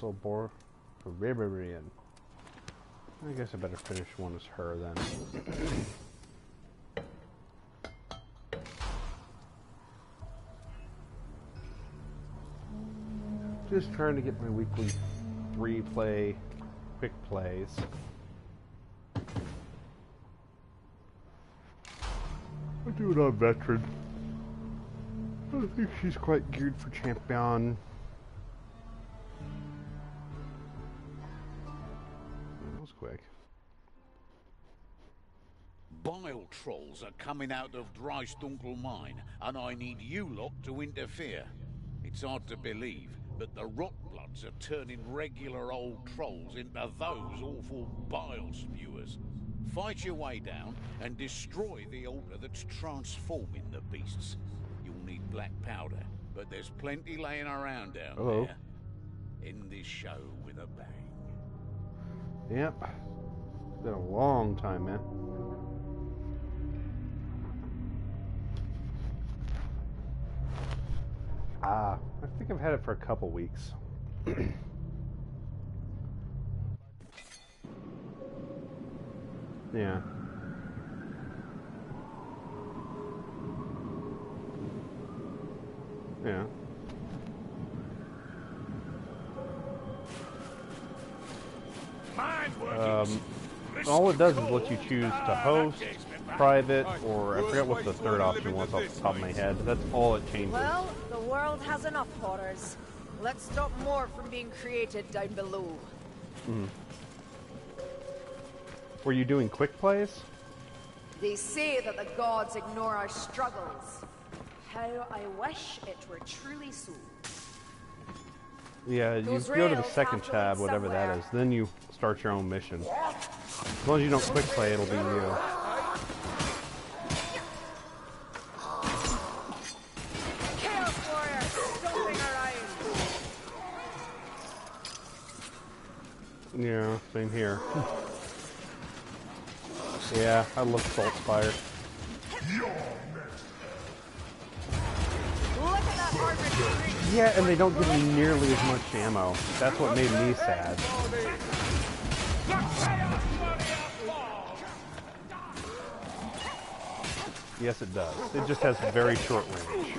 Castle Boriberian. I guess I better finish one as her then. Just trying to get my weekly 3-play quick plays. I do it on Veteran. I think she's quite geared for Champion. That was quick. Bile trolls are coming out of Dreisdunkel mine, and I need you lot to interfere. It's hard to believe, but the Rotbloods are turning regular old trolls into those awful bile spewers. Fight your way down and destroy the altar that's transforming the beasts. You'll need black powder, but there's plenty laying around down there. End this show with a bang. Yep. It's been a long time, man. I think I've had it for a couple weeks. Yeah. Yeah. All it does is let you choose to host, private, or I forget what the third option was off the top of my head. That's all it changes. Well, the world has enough horrors. Let's stop more from being created down below. Were you doing quick plays? They say that the gods ignore our struggles. How I wish it were truly so. Yeah, you Those go to the rails second have to tab, lead whatever that somewhere. is, then you start your own mission. As long as you don't quick play, it'll be you. Chaos Warrior, stomping around. Yeah, same here. Yeah, I love Saltspire. Look at that armored tree. Yeah, and they don't give me nearly as much ammo. That's what made me sad. Yes, it does. It just has very short range.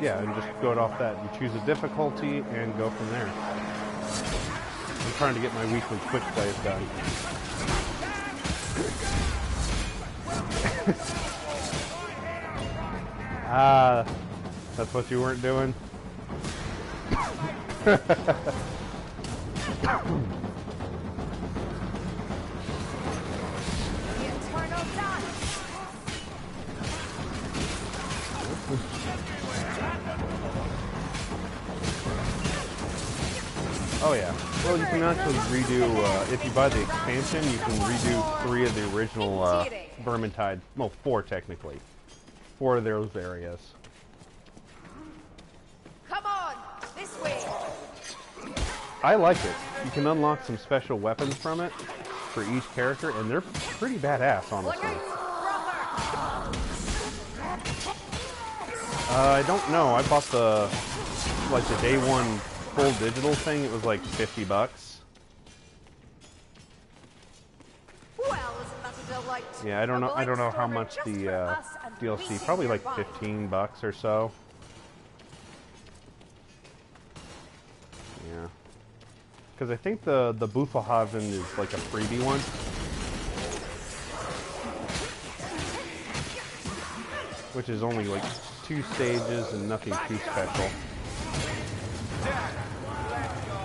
Yeah, and just go it off that. You choose a difficulty and go from there. I'm trying to get my weekly quick plays done. That's what you weren't doing? The eternal dance. Oh yeah. Well, you can actually redo, if you buy the expansion, you can redo 3 of the original Vermintide. Well, 4 technically. 4 of those areas. Come on, this way. I like it. You can unlock some special weapons from it for each character, and they're pretty badass, honestly. Look out, brother. I don't know. I bought the day one full digital thing. It was like $50. Well, isn't that a delight? Yeah, I don't know. I don't know how much Just the for us and DLC. we Probably like nearby. $15 or so. Yeah, because I think the Buffelhaven is like a freebie one. Which is only like 2 stages and nothing too special.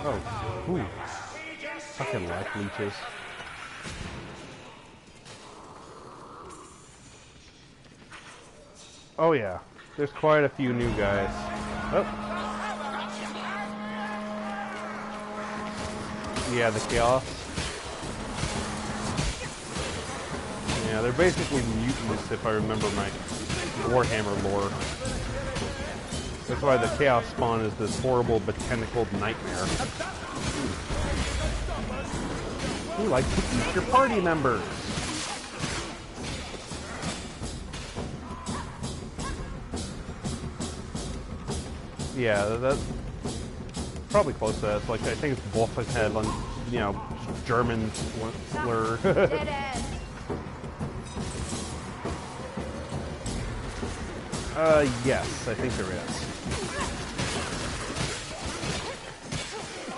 Oh, ooh. Fucking like leeches. Oh yeah, there's quite a few new guys. Oh. Yeah, the Chaos. Yeah, they're basically mutants if I remember my Warhammer lore. That's why the Chaos spawn is this horrible botanical nightmare. Ooh, like to eat your party members. Yeah, that's probably close to that. It's like, I think it's Wolfenhead on, you know, German slur. Dead end. Yes, I think there is.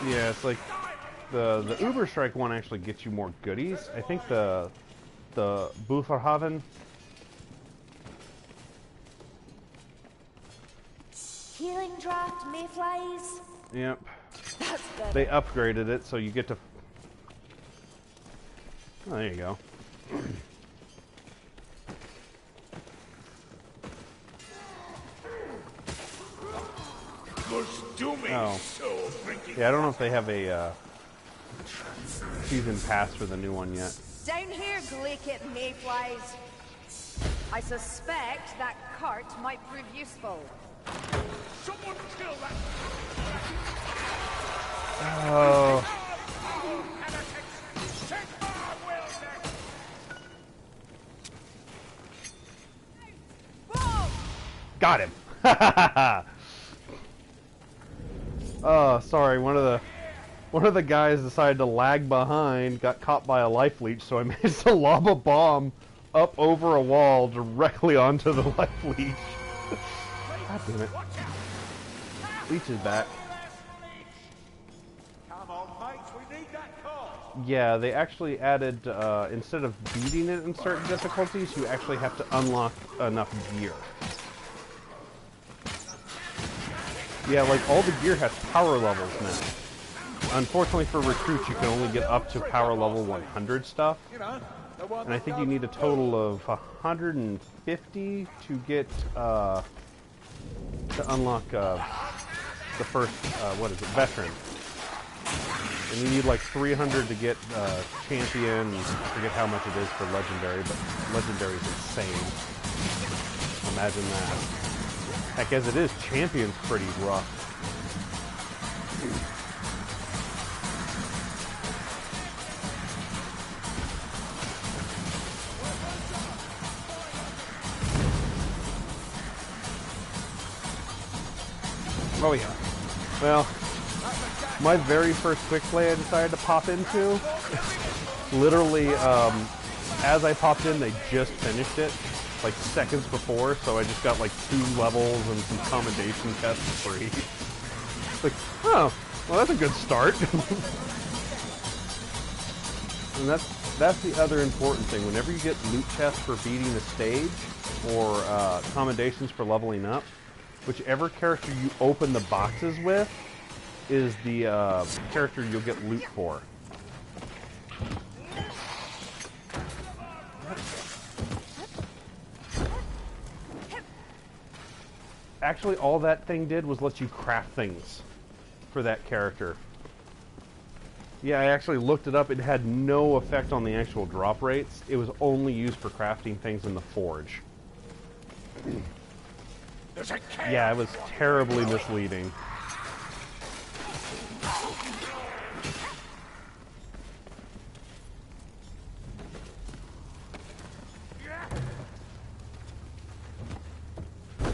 Yeah, it's like the Uber Strike one actually gets you more goodies. I think the Bufferhaven. Healing draft, mayflies. Yep. That's better. They upgraded it so you get to. Oh, there you go. Oh. Yeah, I don't know if they have a season pass for the new one yet. Down here, Glaikit mayflies. I suspect that cart might prove useful. Someone kill that! Oh. Got him. Oh, sorry. One of the guys decided to lag behind, got caught by a life leech, so I managed to lob a bomb up over a wall directly onto the life leech. God damn it. Leech is back. Come on, mates, we need that car. Yeah, they actually added, instead of beating it in certain difficulties, you actually have to unlock enough gear. Yeah, like, all the gear has power levels now. Unfortunately for recruits, you can only get up to power level 100 stuff. And I think you need a total of 150 to get, to unlock, the first, veteran. And you need like 300 to get, champion, I forget how much it is for legendary, but legendary is insane. Imagine that. Heck, as it is, champion's pretty rough. Oh yeah. Well, my very first quick play I decided to pop into, literally, as I popped in, they just finished it, like seconds before, so I just got like 2 levels and some commendation tests for free. Like, oh, well that's a good start. And that's the other important thing. Whenever you get loot chests for beating a stage, or commendations for leveling up, whichever character you open the boxes with is the character you'll get loot for. Actually, all that thing did was let you craft things for that character. Yeah, I actually looked it up. It had no effect on the actual drop rates. It was only used for crafting things in the forge. Yeah, it was terribly misleading.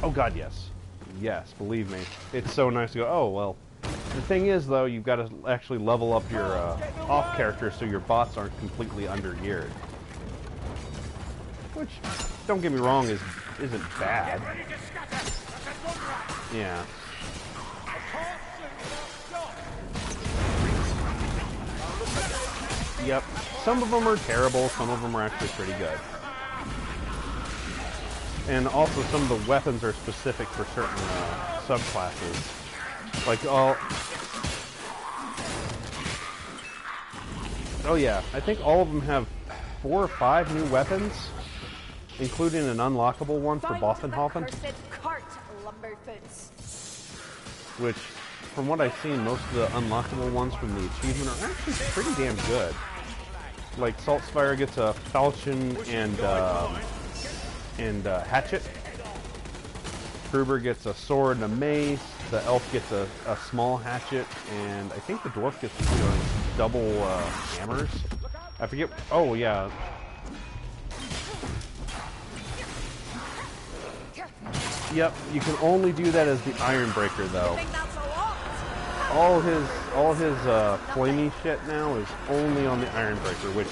Oh god, yes. Yes, believe me. It's so nice to go, oh, well. The thing is, though, you've got to actually level up your off character so your bots aren't completely under-geared. Which, don't get me wrong, isn't bad. Yeah. Yep. Some of them are terrible, some of them are actually pretty good. And also some of the weapons are specific for certain subclasses. Like all... Oh yeah, I think all of them have 4 or 5 new weapons, including an unlockable one for Bossenhofen. Which, from what I've seen, most of the unlockable ones from the achievement are actually pretty damn good. Like, Saltspire gets a falchion and hatchet. Kruber gets a sword and a mace. The elf gets a small hatchet, and I think the dwarf gets double hammers. I forget. Oh yeah. Yep, you can only do that as the Ironbreaker though. I think that's a lot. All his flamey shit now is only on the Ironbreaker, which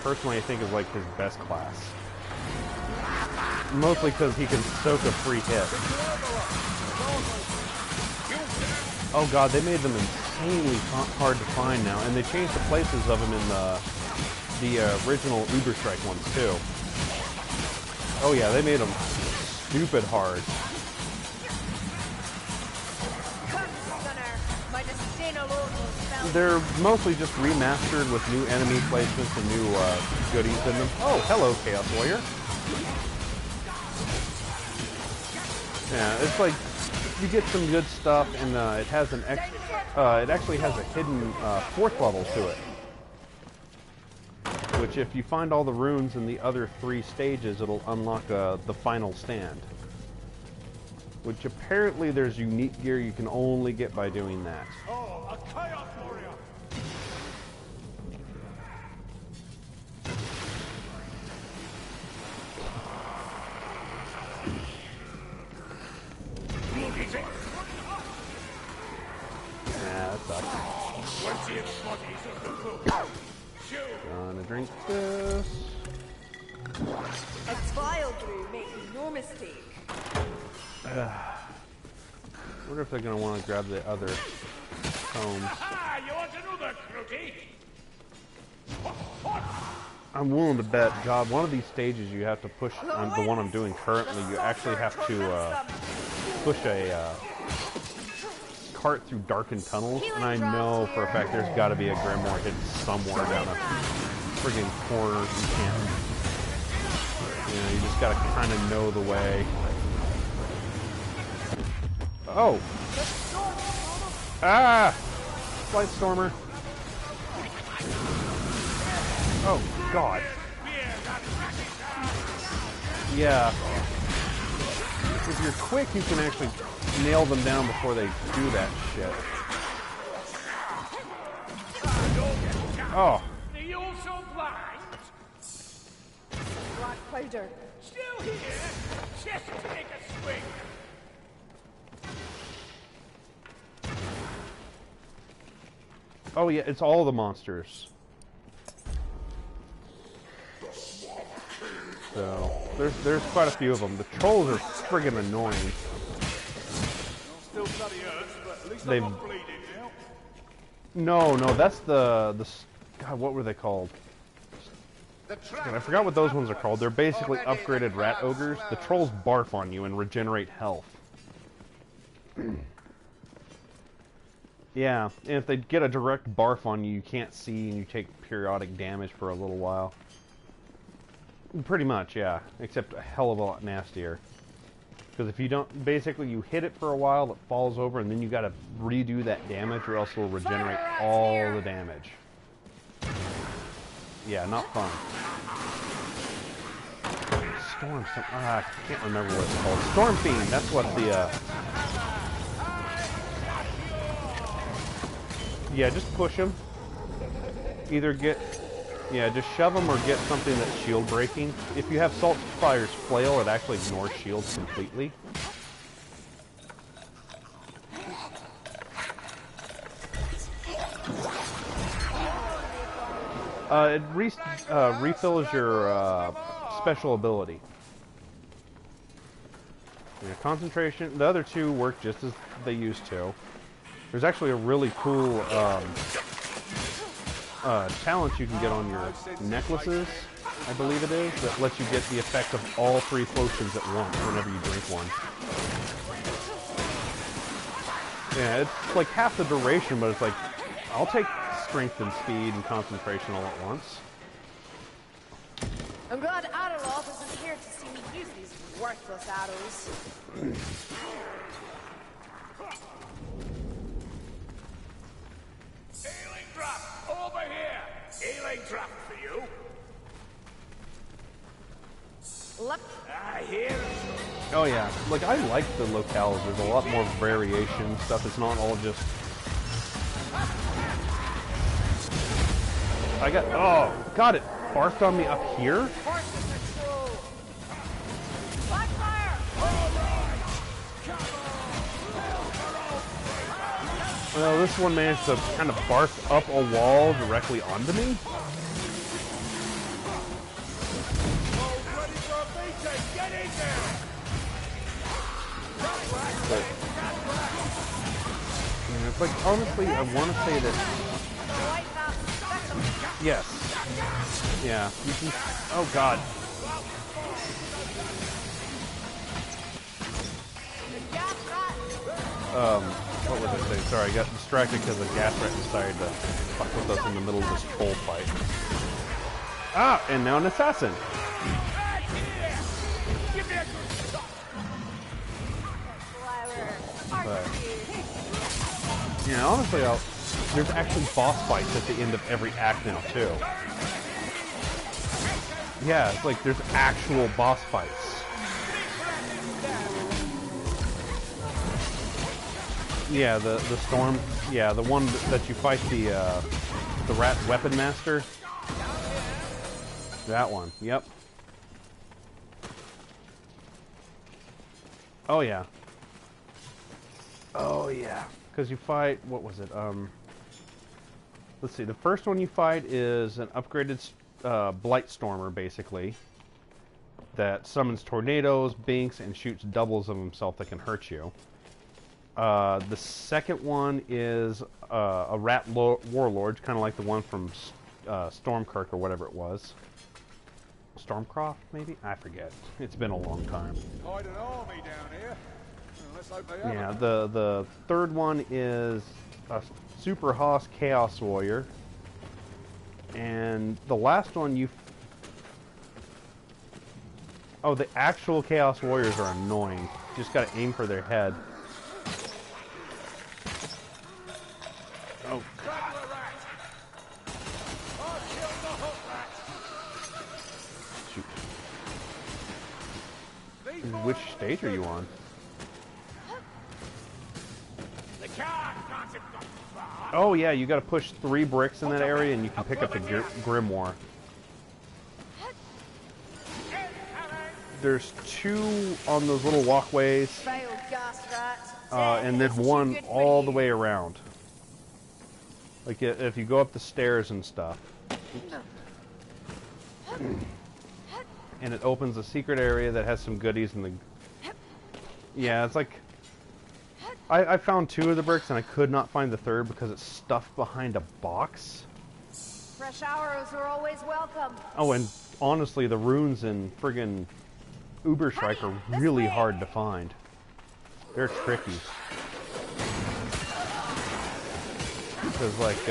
personally I think is like his best class. Mostly because he can soak a free hit. Oh god, they made them insanely hard to find now, and they changed the places of them in the original Uber Strike ones too. Oh yeah, they made them stupid hard. They're mostly just remastered with new enemy placements and new goodies in them. Oh, hello, Chaos Warrior. Yeah, it's like you get some good stuff, and it has an it actually has a hidden 4th level to it. Which, if you find all the runes in the other 3 stages, it'll unlock the final stand. Which apparently there's unique gear you can only get by doing that. Oh, a Chaos Warrior! Yeah, that sucks. Gonna drink this. Exfile brew, make no mistake. Wonder if they're gonna want to grab the other combs. Ah, you want another, Crookie? I'm willing to bet, God, one of these stages you have to push, the one I'm doing currently, you actually have to push a cart through darkened tunnels, and I know for a fact there's got to be a Grimoire hidden somewhere down a friggin' corner. You can't, you just got to kind of know the way. Oh! Ah! Flight Stormer. Oh, God. Yeah. If you're quick, you can actually nail them down before they do that shit. Oh. Are you also blind? Black powder. Still here? Just take a swing. Oh yeah, it's all the monsters. So there's quite a few of them. The trolls are friggin' annoying. Still bloody hurts, but at least They've- I'm not bleeding now. No, that's the God, what were they called? God, I forgot what those ones are called. They're basically upgraded rat ogres. The trolls barf on you and regenerate health. Yeah, and if they get a direct barf on you, you can't see and you take periodic damage for a little while. Pretty much, yeah. Except a hell of a lot nastier. Because if you don't, basically you hit it for a while, it falls over, and then you gotta redo that damage, or else it'll regenerate all the damage. Yeah, not fun. Storm, I can't remember what it's called. Storm Fiend, that's what the, yeah, just push him. Either get, yeah, just shove them or get something that's shield breaking. If you have Salt Fire's Flail, it actually ignores shields completely. It refills your special ability. Yeah, concentration. The other two work just as they used to. There's actually a really cool talent you can get on your necklaces, I believe it is, that lets you get the effect of all 3 potions at once whenever you drink one. Yeah, it's like half the duration, but it's like, I'll take strength and speed and concentration all at once. I'm glad Adaloth isn't here to see me use these worthless arrows. Healing drop! Over here! Healing drop for you! Look, I hear it. Oh yeah, like I like the locales. There's a lot more variation stuff. It's not all just I got... Oh, God, it barfed on me up here? Well, this one managed to kind of barf up a wall directly onto me. But, yeah, it's like, honestly, I want to say that... Yes. Yeah, you can... Oh, God. What was I saying? Sorry, I got distracted because the gas rat decided to fuck with us in the middle of this troll fight. Ah, and now an assassin. But, yeah, honestly, there's actually boss fights at the end of every act now, too. Yeah, it's like there's actual boss fights. Yeah, the storm. Yeah, the one that you fight the rat weapon master. That one. Yep. Oh yeah. Oh yeah. Because you fight. What was it? Let's see. The first one you fight is an upgraded Blightstormer, basically. That summons tornadoes, binks, and shoots doubles of himself that can hurt you. The second one is a rat warlord, kind of like the one from Stormkirk or whatever it was. Stormcroft, maybe? I forget. It's been a long time. Hide an army down here. Let's hope they have. Yeah, the third one is a Super Hoss Chaos Warrior. And the last one Oh, the actual Chaos Warriors are annoying. Just gotta aim for their head. Oh, God. Shoot. Which stage are you on? Oh yeah, you gotta push 3 bricks in that area and you can pick up the Grimoire. There's 2 on those little walkways, and then 1 all the way around. Like if you go up the stairs and stuff. And it opens a secret area that has some goodies in the... Yeah, it's like... I found 2 of the bricks and I could not find the third because it's stuffed behind a box. Fresh arrows are always welcome. Oh, and honestly, the runes in friggin' Uberstrike are really hard to find. They're tricky. Because, like,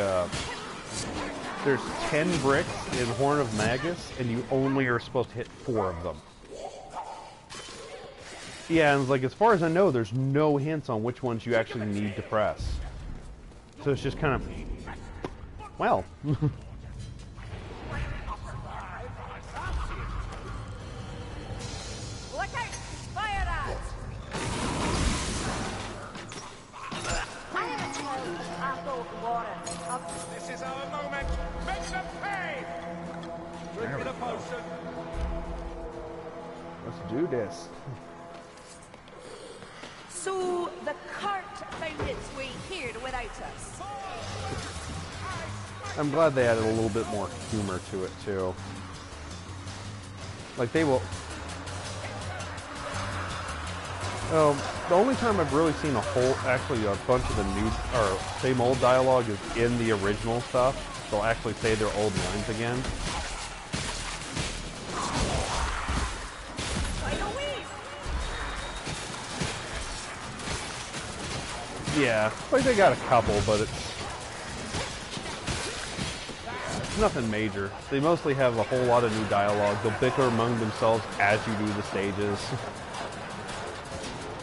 there's 10 bricks in Horn of Magus, and you only are supposed to hit 4 of them. Yeah, and like, as far as I know, there's no hints on which ones you actually need to press. So it's just kind of... Well... This is our moment. Make them pay. Drink the potion. Let's do this. So the cart found its way here without us. I'm glad they added a little bit more humor to it, too. Like, they will... the only time I've really seen a bunch of the new, or same old dialogue is in the original stuff. They'll actually say their old lines again. Yeah, like they got a couple, but it's nothing major. They mostly have a whole lot of new dialogue. They'll bicker among themselves as you do the stages.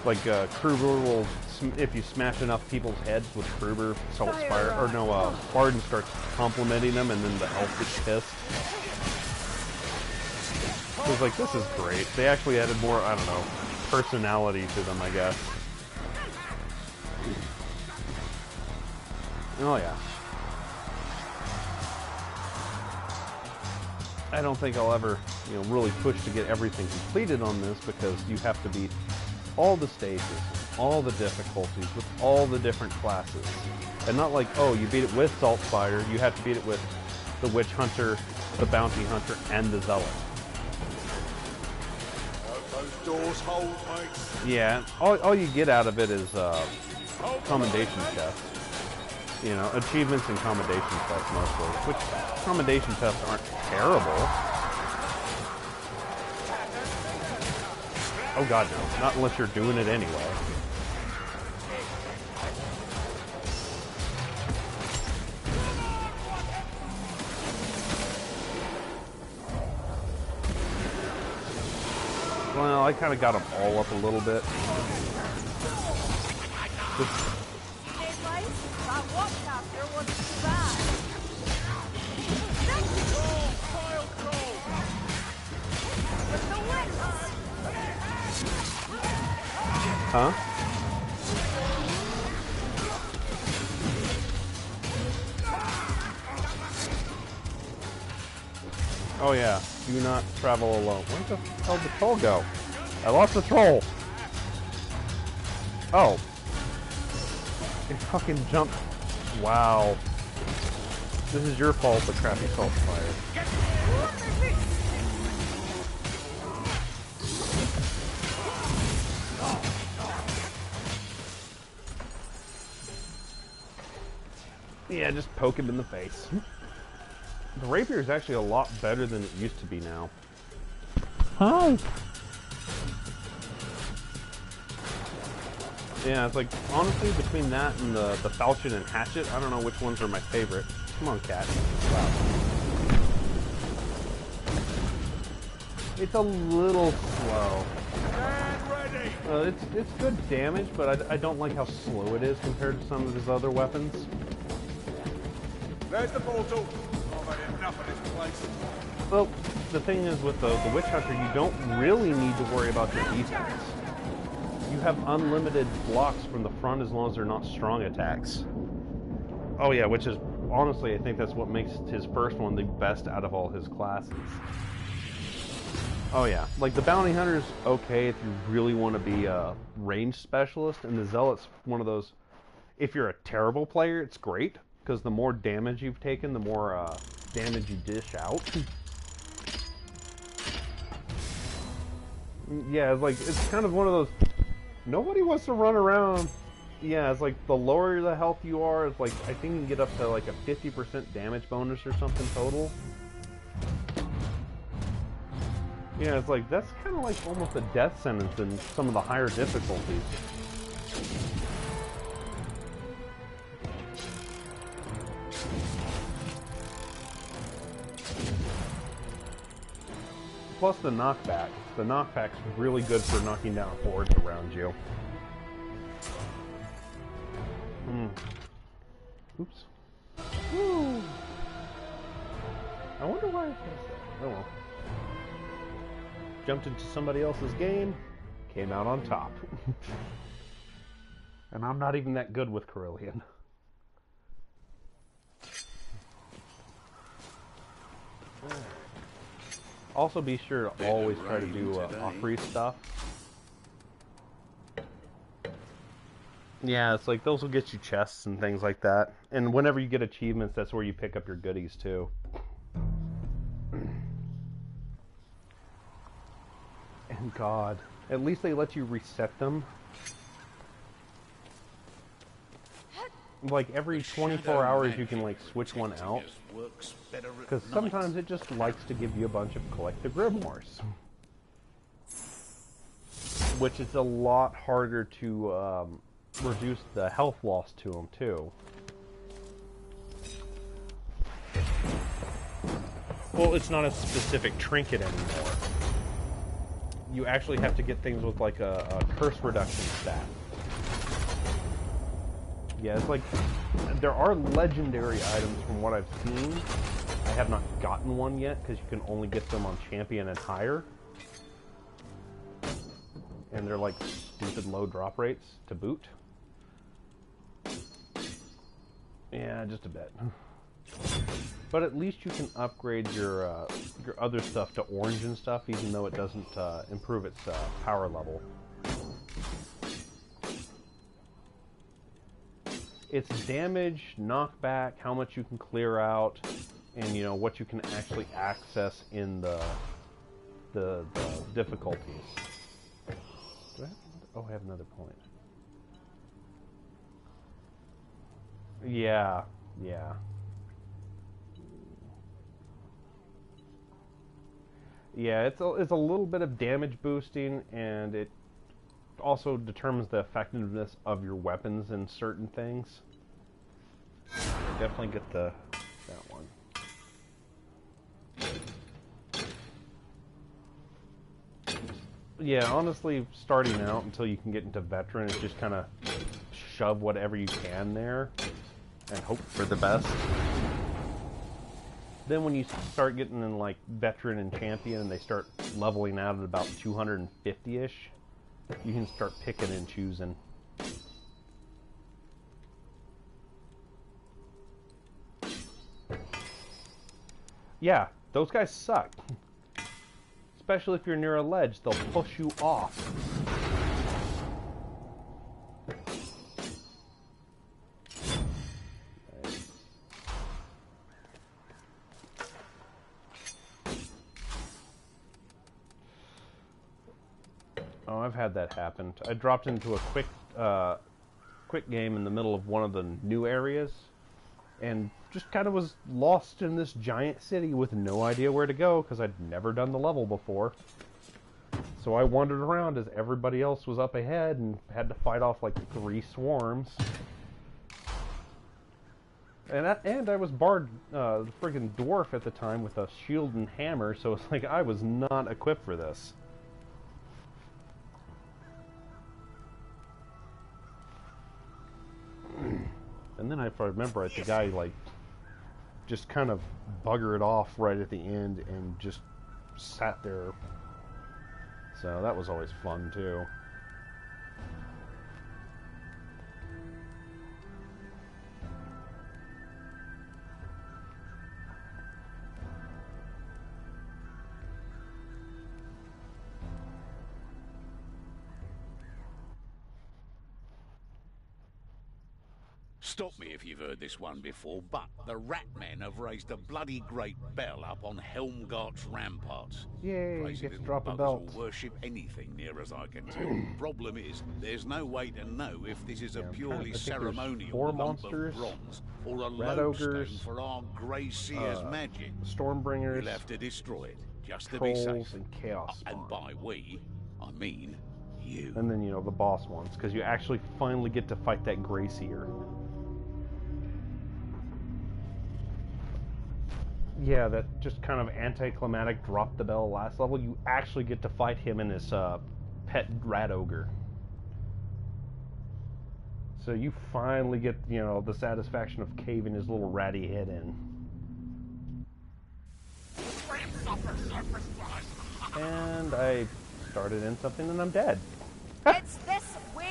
Like, Kruber will, if you smash enough people's heads with Kruber, Bardin starts complimenting them, and then the elf gets pissed. So it's like, this is great. They actually added more, I don't know, personality to them, I guess. Oh, yeah. I don't think I'll ever, really push to get everything completed on this because you have to beat all the stages, all the difficulties with all the different classes. And not like, oh, you beat it with Saltspire, you have to beat it with the Witch Hunter, the Bounty Hunter, and the Zealot. Those doors hold, mate. Yeah, all you get out of it is commendation chests. Achievements and commendation tests mostly. Which commendation tests aren't terrible. Oh god, no. Not unless you're doing it anyway. Well, I kind of got them all up a little bit. Huh? Oh yeah, do not travel alone. Where the hell did the troll go? I lost the troll! Oh. It fucking jumped. Wow. This is your fault, the crappy Saltspire. Yeah, just poke him in the face. The rapier is actually a lot better than it used to be now. Hi! Yeah, it's like, honestly, between that and the falchion and hatchet, I don't know which ones are my favorite. Come on, cat. Wow. It's a little slow. It's good damage, but I don't like how slow it is compared to some of his other weapons. There's the portal. I've had enough of this place. Well, the thing is with the Witch Hunter, you don't really need to worry about your defense. You have unlimited blocks from the front as long as they're not strong attacks. Oh yeah, which is, honestly, I think that's what makes his first one the best out of all his classes. Oh yeah, like the Bounty Hunter's okay if you really want to be a range specialist, and the Zealot's one of those, if you're a terrible player, it's great, because the more damage you've taken, the more damage you dish out. Yeah, it's kind of one of those, nobody wants to run around. Yeah, it's like the lower the health you are, it's like, I think you can get up to like a 50% damage bonus or something total. Yeah, it's like, that's kind of like almost a death sentence in some of the higher difficulties. Plus the knockback. The knockback's really good for knocking down hordes around you. Oops. Woo! I wonder why I pressed that. Oh well. Jumped into somebody else's game, came out on top. And I'm not even that good with Kerillian. Also be sure to always try to do Offrey stuff. Yeah, it's like those will get you chests and things like that. And whenever you get achievements, that's where you pick up your goodies too. And God, at least they let you reset them. Like every 24 hours you can like switch one out. Because sometimes it just likes to give you a bunch of collective grimoires. Which is a lot harder to reduce the health loss to them too. Well, it's not a specific trinket anymore. You actually have to get things with like a curse reduction stat. Yeah, it's like, there are legendary items from what I've seen. I have not gotten one yet, because you can only get them on champion and higher. And they're like stupid low drop rates to boot. Yeah, just a bit. But at least you can upgrade your other stuff to orange and stuff, even though it doesn't improve its power level. It's damage, knockback, how much you can clear out, and you know what you can actually access in the difficulties. Do I have, oh, I have another point. Yeah, yeah. Yeah, it's a little bit of damage boosting, and it also determines the effectiveness of your weapons in certain things. Definitely get that one. Yeah, honestly, starting out until you can get into veteran, it's just kind of shove whatever you can there and hope for the best. Then when you start getting in like veteran and champion and they start leveling out at about 250-ish, you can start picking and choosing. Yeah, those guys suck. Especially if you're near a ledge, they'll push you off. Oh, I've had that happen. I dropped into a quick game in the middle of one of the new areas, and just kind of was lost in this giant city with no idea where to go because I'd never done the level before. So I wandered around as everybody else was up ahead and had to fight off like 3 swarms. And I was Bard, the friggin' dwarf at the time with a shield and hammer, so it's like I was not equipped for this. And then if I remember right, the guy like just kind of buggered off right at the end and just sat there. So that was always fun too. Stop me if you've heard this one before, but the Ratmen have raised a bloody great bell up on Helmgart's ramparts. Yay, Crazy you get to little drop a buggers belt. will worship anything near as I can tell. Problem is, there's no way to know if this is a purely ceremonial 4 lump monsters, of bronze or a rat lodestone ogres, for our Grey Seer's magic. Stormbringers, You'll have to destroy it, just to be trolls, safe. and chaos And spawn. by we, I mean you. And then, you know, the boss ones, because you actually finally get to fight that Grey Seer. Yeah, that just kind of anticlimactic drop the bell last level. You actually get to fight him and his pet rat ogre. So you finally get, you know, the satisfaction of caving his little ratty head in. And I started in something and I'm dead. It's this way.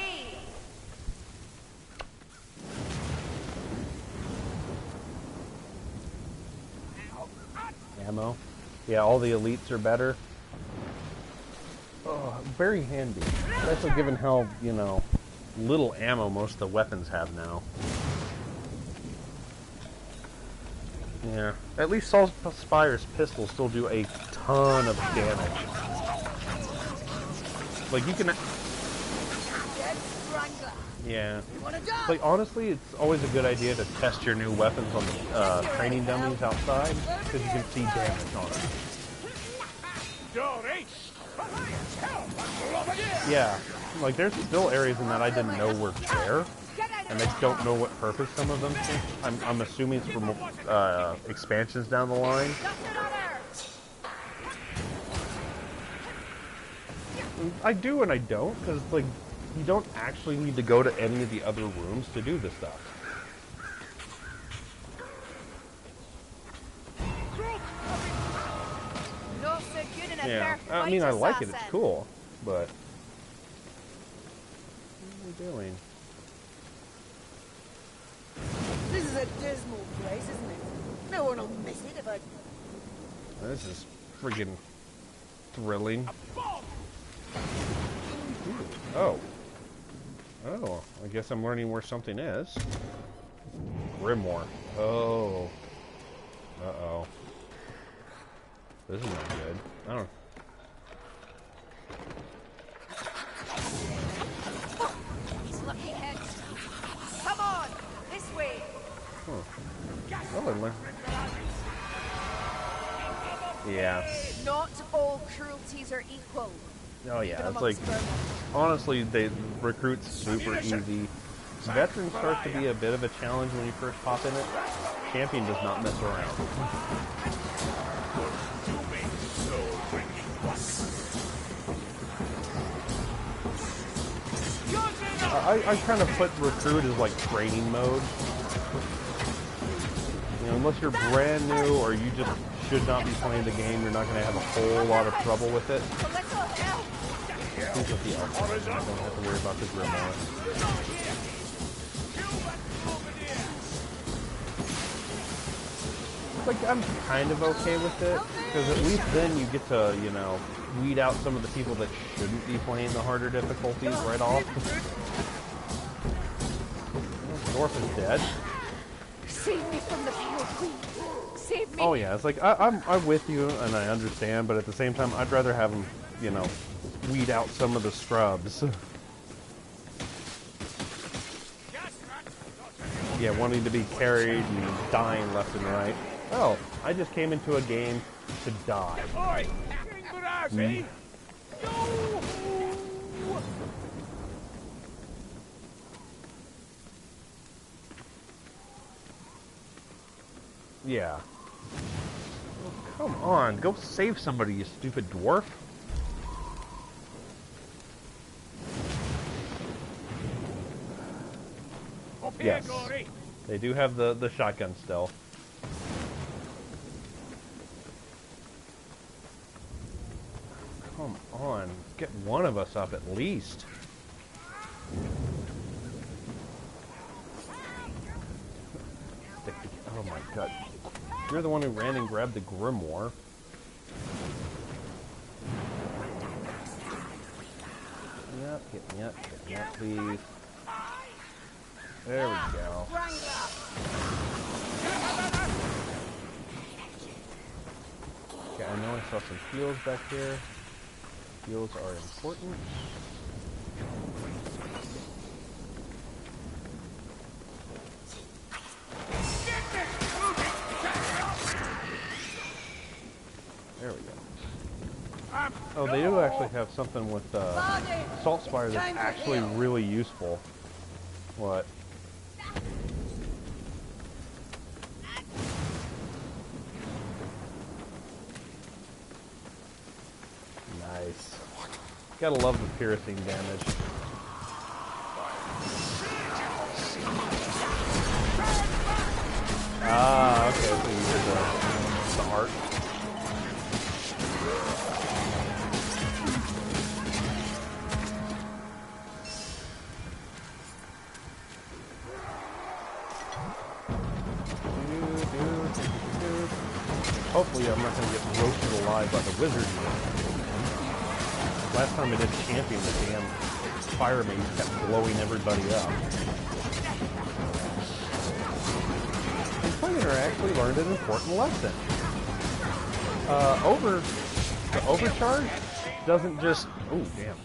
Ammo. Yeah, all the elites are better. Oh, very handy. Especially given how, you know, little ammo most of the weapons have now. Yeah. At least Saul Spire's pistols still do a ton of damage. Like, you can... Yeah. Like, honestly, it's always a good idea to test your new weapons on the training dummies outside, because you can see damage on them. Yeah. Like, there's still areas in that I didn't know were there, and I don't know what purpose some of them serve. I'm assuming it's for expansions down the line. I do and I don't, because, like, you don't actually need to go to any of the other rooms to do this stuff. Yeah, I mean, I like it, it's cool, but... What are we doing? This is a dismal place, isn't it? No one will miss it if I... This is friggin' thrilling. Oh. Oh, I guess I'm learning where something is. Grimoire. Oh. Uh-oh. This is not good. I don't... He's looking ahead. Come on, this way. Huh. Oh, I learned. Yeah. Not all cruelties are equal. Oh yeah, Even it's like, amongst vermin. honestly, they recruit's super easy. Veteran starts to be a bit of a challenge when you first pop in it. Champion does not mess around. I kind of put recruit as like training mode. You know, unless you're brand new or you just should not be playing the game, you're not going to have a whole lot of trouble with it. So let's all help. Who's with the elf? I don't have to worry about the Grimoire. Like, I'm kind of okay with it, because at least then you get to, you know, weed out some of the people that shouldn't be playing the harder difficulties right off. Dwarf is dead. Save me from the Pale Queen. Save me. Oh yeah, it's like, I'm with you, and I understand, but at the same time, I'd rather have them, you know, weed out some of the scrubs. Yeah, wanting to be carried and dying left and right. Oh, I just came into a game to die. Oi! Ingrazzi! Yeah. Oh, come on, go save somebody, you stupid dwarf. Up here, Yes. Gory! They do have the shotgun stealth. Come on, get one of us up at least. Oh my god. You're the one who ran and grabbed the Grimoire. Get me up, please. There we go. Okay, I know I saw some heals back here. Heals are important. There we go. Oh, they do actually have something with Salt Spire that's actually really useful. What? Nice. Gotta love the piercing damage. Ah, okay, so you did the art. Hopefully I'm not going to get roasted alive by the wizard. Last time I did champion, the damn fire mage kept blowing everybody up. And Player actually learned an important lesson. The overcharge doesn't just... Oh, damn.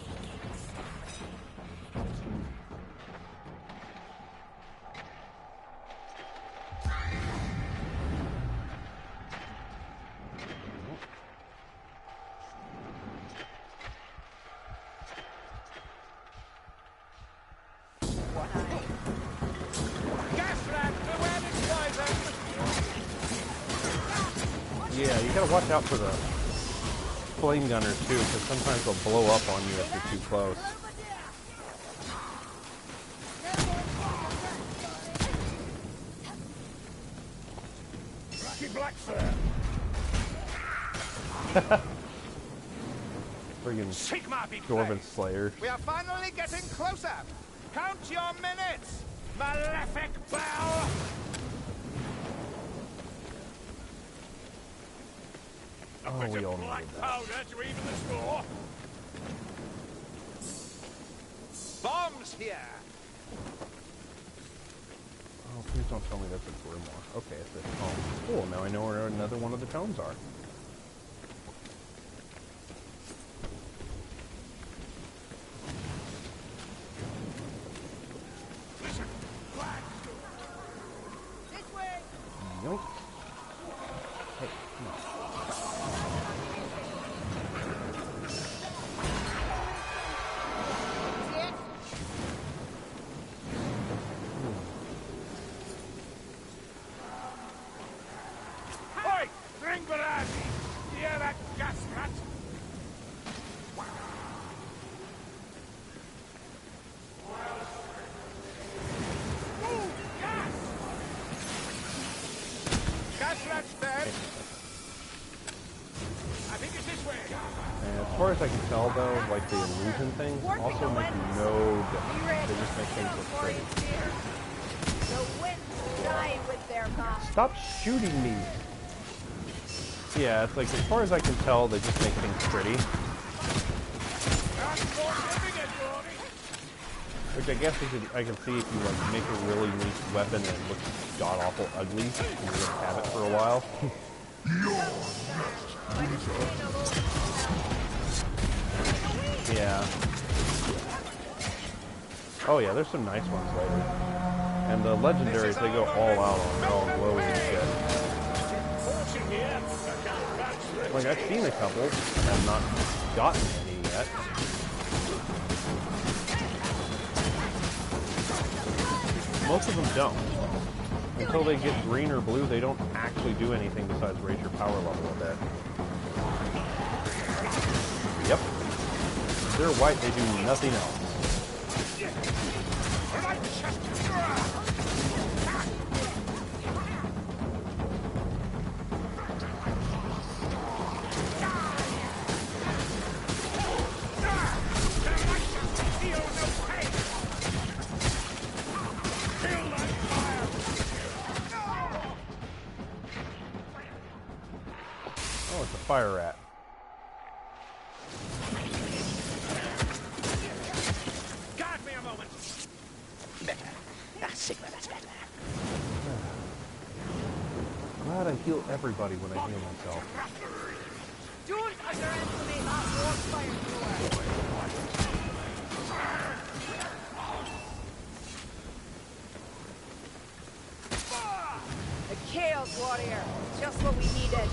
Yeah, you gotta watch out for the flame gunners too, because sometimes they'll blow up on you if you're too close. Friggin' Dwarven Slayers. We are finally getting closer! Count your minutes! Malefic Bell! Oh, bit we of all black needed that. powder to even the score. Bombs here. Oh, please don't tell me that's a grimoire. Okay, it's a tome. Cool, now I know where another one of the tomes are. Listen, black. This way! Nope. Hey, come on. See it? Oi! Ringbarati! You hear that gas rat? Ooh, gas! Gas rat's dead. I think it's this way. And as far as I can tell, though, like the illusion things also make no difference. They just make things look pretty. The winds die with their mouth. Stop shooting me! Yeah, it's like, as far as I can tell, they just make things pretty. That's more living it, Ronnie. Which I guess I can see if you like make a really weak weapon and it looks god-awful ugly, and you just have it for a while. Yeah. Oh yeah, there's some nice ones later. And the legendaries, they go all out on their all glowy and shit. Fortune here. I can't catch it. Like, I've seen a couple, and I've not gotten any yet. Most of them don't. Until they get green or blue, they don't actually do anything besides raise your power level a bit. Yep. If they're white, they do nothing else. Oh, it's a fire rat. Guard me a moment. Better. Sigma, that's better. Glad I heal everybody when I heal myself. Don't underestimate that warfire thrower. A Chaos Warrior. Just what we needed.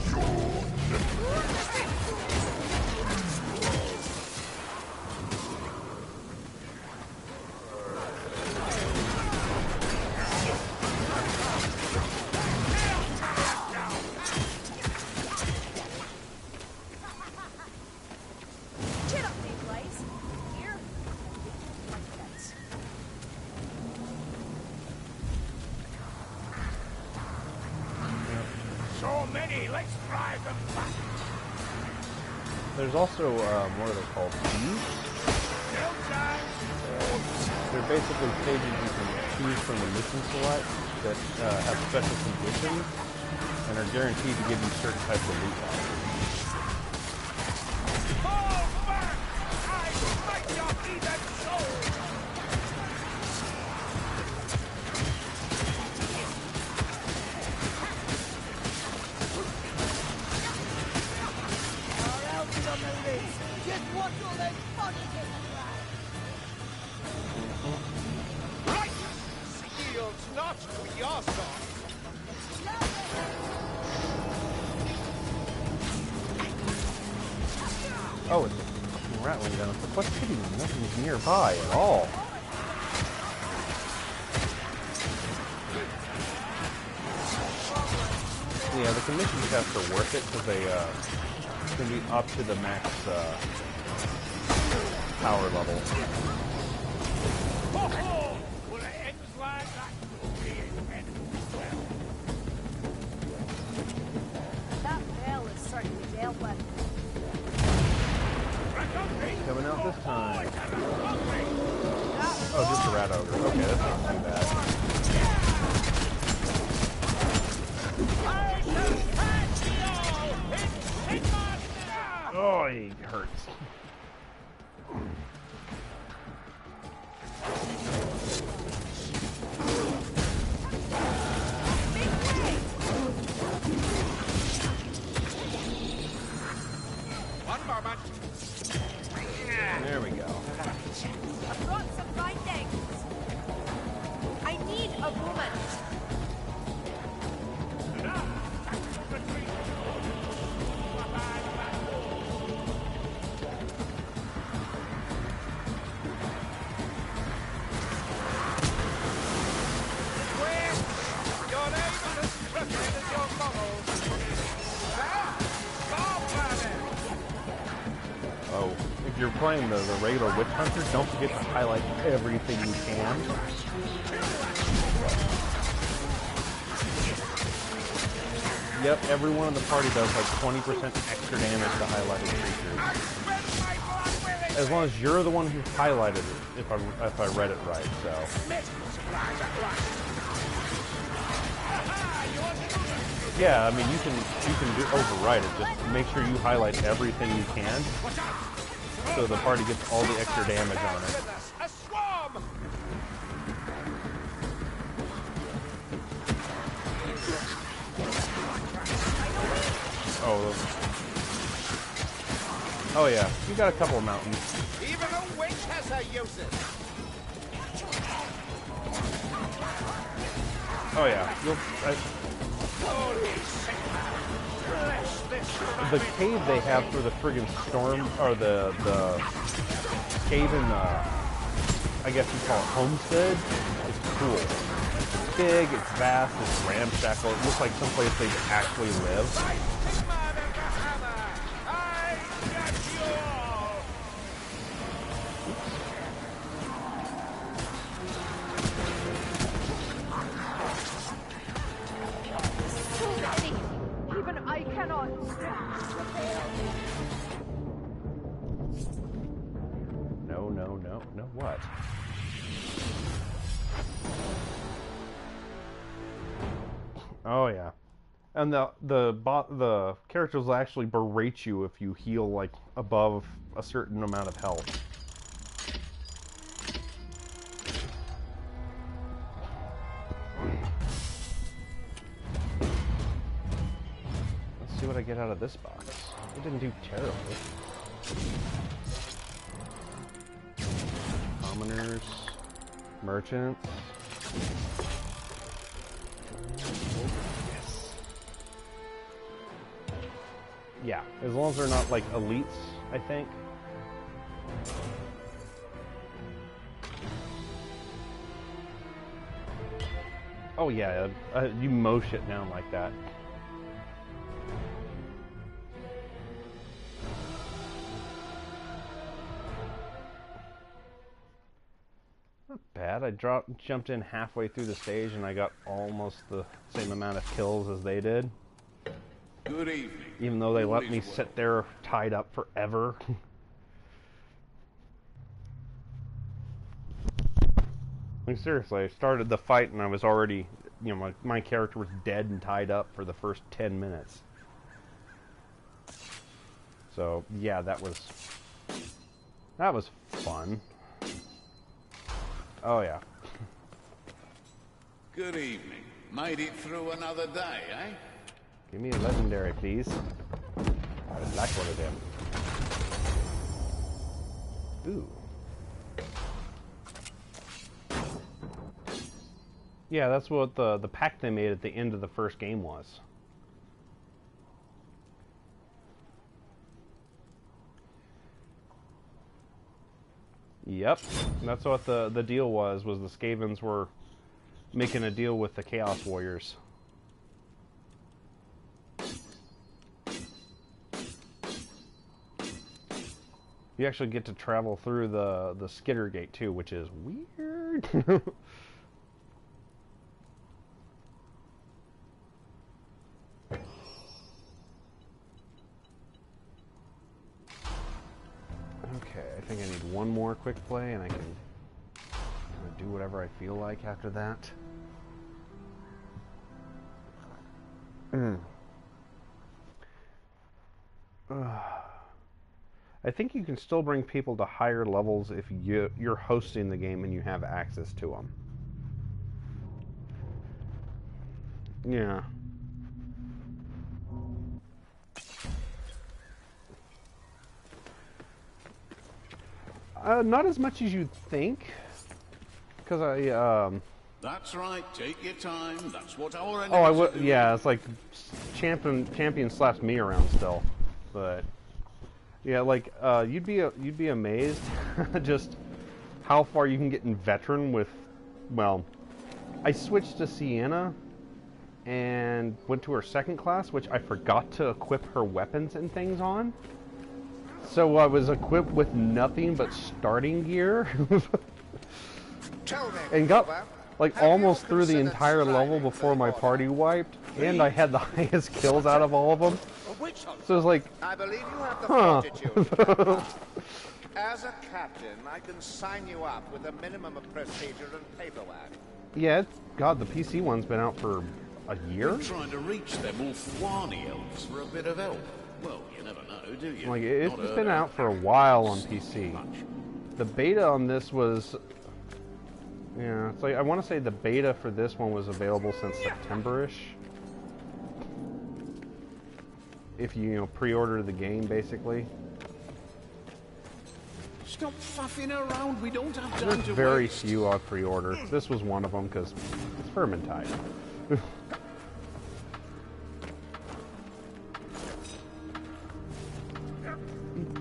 Chin up, big Blaze. Here. That's So many, let's drive them back. There's also, what are they called? Keys? No time. They're basically pages you can choose from the mission select that have special conditions and are guaranteed to give you certain types of loot values. Fall back! I fight your heathen soul! our elves on the loose. Just what will they funny get Right! Shields not to your side. Oh, it's a fucking rattling gun. What's hitting me? Nothing's nearby at all. Yeah, the commission chests are worth it because they can be up to the max power level. Ho ho! Well, it ends like that. The end well. That bell is certainly dealt with. Coming out this time. Oh, just a rat ogre. Okay, that's not too bad. I shall catch you all in my Oh, it hurts. One moment. There we go. I've brought some bindings. I need a moment. Your name is as crooked as your models. There! Stop planning! Oh, if you're playing the regular Witch Hunter, don't forget to highlight everything you can. Yep, everyone in the party does like 20% extra damage to highlighted creatures. As long as you're the one who highlighted it, if I read it right, so. Yeah, I mean you can overwrite it. Just make sure you highlight everything you can, so the party gets all the extra damage on it. A swarm! Oh yeah, you got a couple of mountains. Even a witch has her uses. Oh yeah, the cave they have for the friggin' storm, or the cave in the, I guess you call it Homestead, is cool. It's big, it's vast, it's ramshackle. It looks like someplace they actually live. Even I cannot. No, what? Oh yeah, and the characters will actually berate you if you heal like above a certain amount of health. Let's see what I get out of this box. It didn't do terribly. Commoners, merchants. Yes. Yeah, as long as they're not like elites, I think. Oh yeah, you mow shit down like that. Not bad. I jumped in halfway through the stage and I got almost the same amount of kills as they did. Good evening. Even though they let me sit there tied up forever. Like seriously, I started the fight and I was already, you know, my character was dead and tied up for the first 10 minutes. So yeah, that was fun. Oh yeah. Good evening. Made it through another day, eh? Give me a legendary, please. I'd like one of them. Ooh. Yeah, that's what the pack they made at the end of the first game was. Yep, that's what the deal was the Skavens were making a deal with the Chaos Warriors. You actually get to travel through the Skitter Gate too, which is weird. Okay, I think I need one more quick play and I can do whatever I feel like after that. I think you can still bring people to higher levels if you're hosting the game and you have access to them. Yeah. Not as much as you'd think, because That's right. Take your time. That's what our oh, I would. Yeah, it's like champion slaps me around still, but yeah, like you'd be amazed just how far you can get in veteran with. Well, I switched to Sienna and went to her second class, which I forgot to equip her weapons and things on. So I was equipped with nothing but starting gear, and got like almost through the entire level before my party wiped, and I had the highest kills out of all of them. So it was like, I believe you have the huh. fortitude. As a captain, I can sign you up with a minimum of procedure and paperwork. Yeah, God, the PC one's been out for a year. Trying to reach them Ulthuani elves for a bit of help. Well, you never know, do you? Like, it's been out for a while on PC. The beta on this was... Yeah, it's like, I want to say the beta for this one was available since September-ish. If you pre-order the game, basically. Stop faffing around, we don't have time There's to very waste. few I pre-order. This was one of them, because it's Vermintide.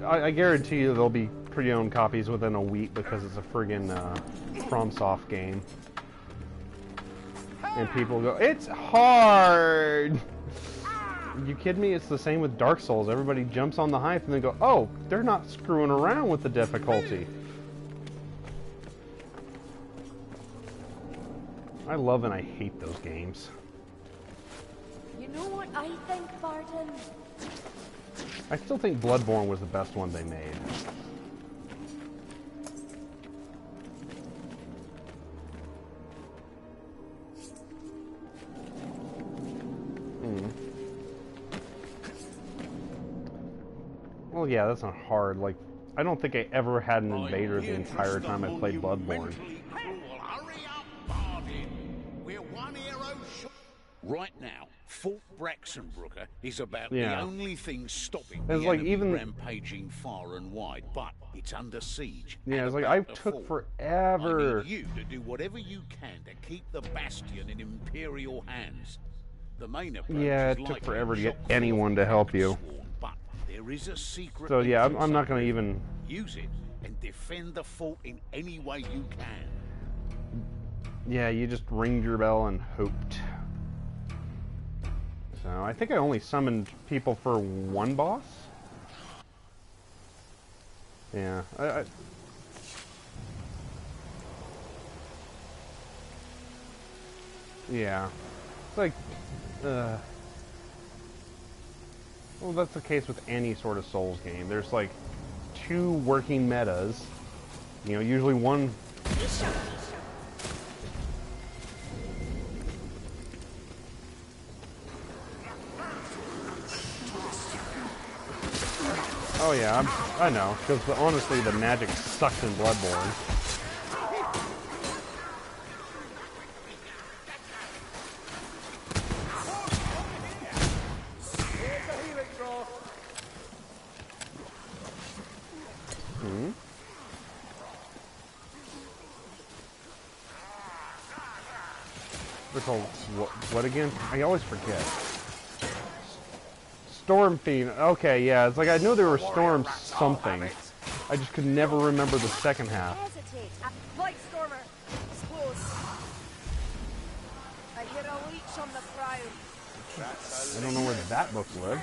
I guarantee you there'll be pre-owned copies within a week because it's a friggin' FromSoft game. And people go, it's hard! You kidding me? It's the same with Dark Souls. Everybody jumps on the hype and they go, oh, they're not screwing around with the difficulty. I love and I hate those games. You know what I think, Barton? I still think Bloodborne was the best one they made. Well, yeah, that's not hard. Like, I don't think I ever had an invader the entire time I played Bloodborne. Hurry up, Bardin. We're one hero short. Right now, Fort Braxenbrooker is about the only thing stopping the It's like enemy even rampaging far and wide, but it's under siege. Yeah, and it's like about I to took fall. forever. I need you to do whatever you can to keep the bastion in Imperial hands. The main approach Yeah, is it took likely forever to get chock-full anyone to of help you. Sworn, but there is a secret. So yeah, I'm entrance not up going to there. even... Use it and defend the fort in any way you can. Yeah, you just ringed your bell and hoped. So I think I only summoned people for one boss. Yeah, yeah, it's like, well, that's the case with any sort of Souls game. There's like two working metas, you know, usually one. Oh yeah, I know, because honestly the magic sucks in Bloodborne. They're called what again? I always forget. Storm Fiend. Okay, yeah, it's like I knew there were Storm something. I just could never remember the second half. Hesitate. Light Stormer. Close. I hear a leech on the prow. I don't know where that book lived.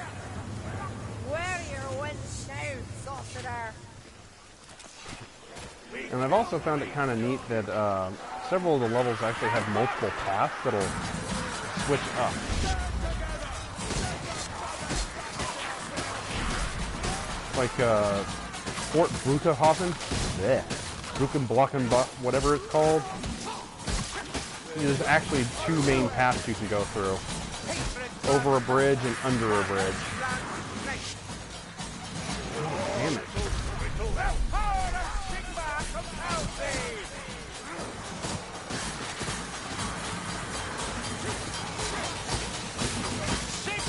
Where your winds now, sorcerer? And I've also found it kind of neat that several of the levels actually have multiple paths that'll switch up. Like Fort Brukenhofen, Brukenblocken, whatever it's called. There's actually two main paths you can go through. Over a bridge and under a bridge. Oh, damn it.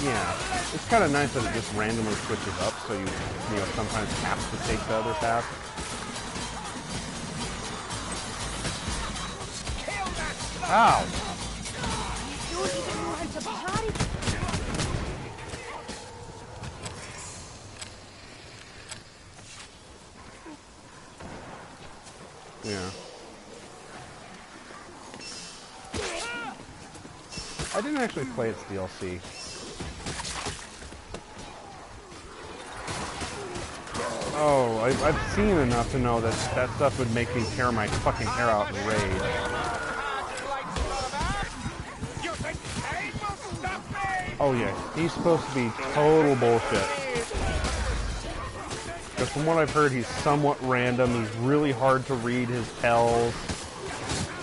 Yeah, it's kind of nice that it just randomly switches up, so you know, sometimes have to take the other path. Ow! You don't even know how to parry. Yeah. I didn't actually play its DLC. Oh, I've seen enough to know that that stuff would make me tear my fucking hair out in rage. Oh yeah, he's supposed to be total bullshit. Because from what I've heard, he's somewhat random. He's really hard to read his tells.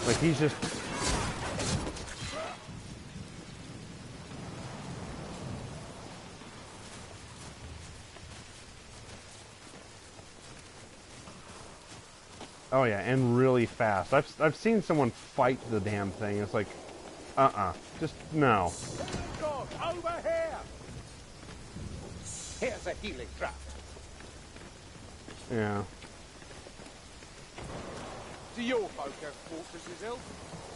Like, he's just... Oh yeah, and really fast. I've seen someone fight the damn thing. It's like, just no. God, over here! Here's a healing draft. Yeah. Do your folk have fortresses, Elf?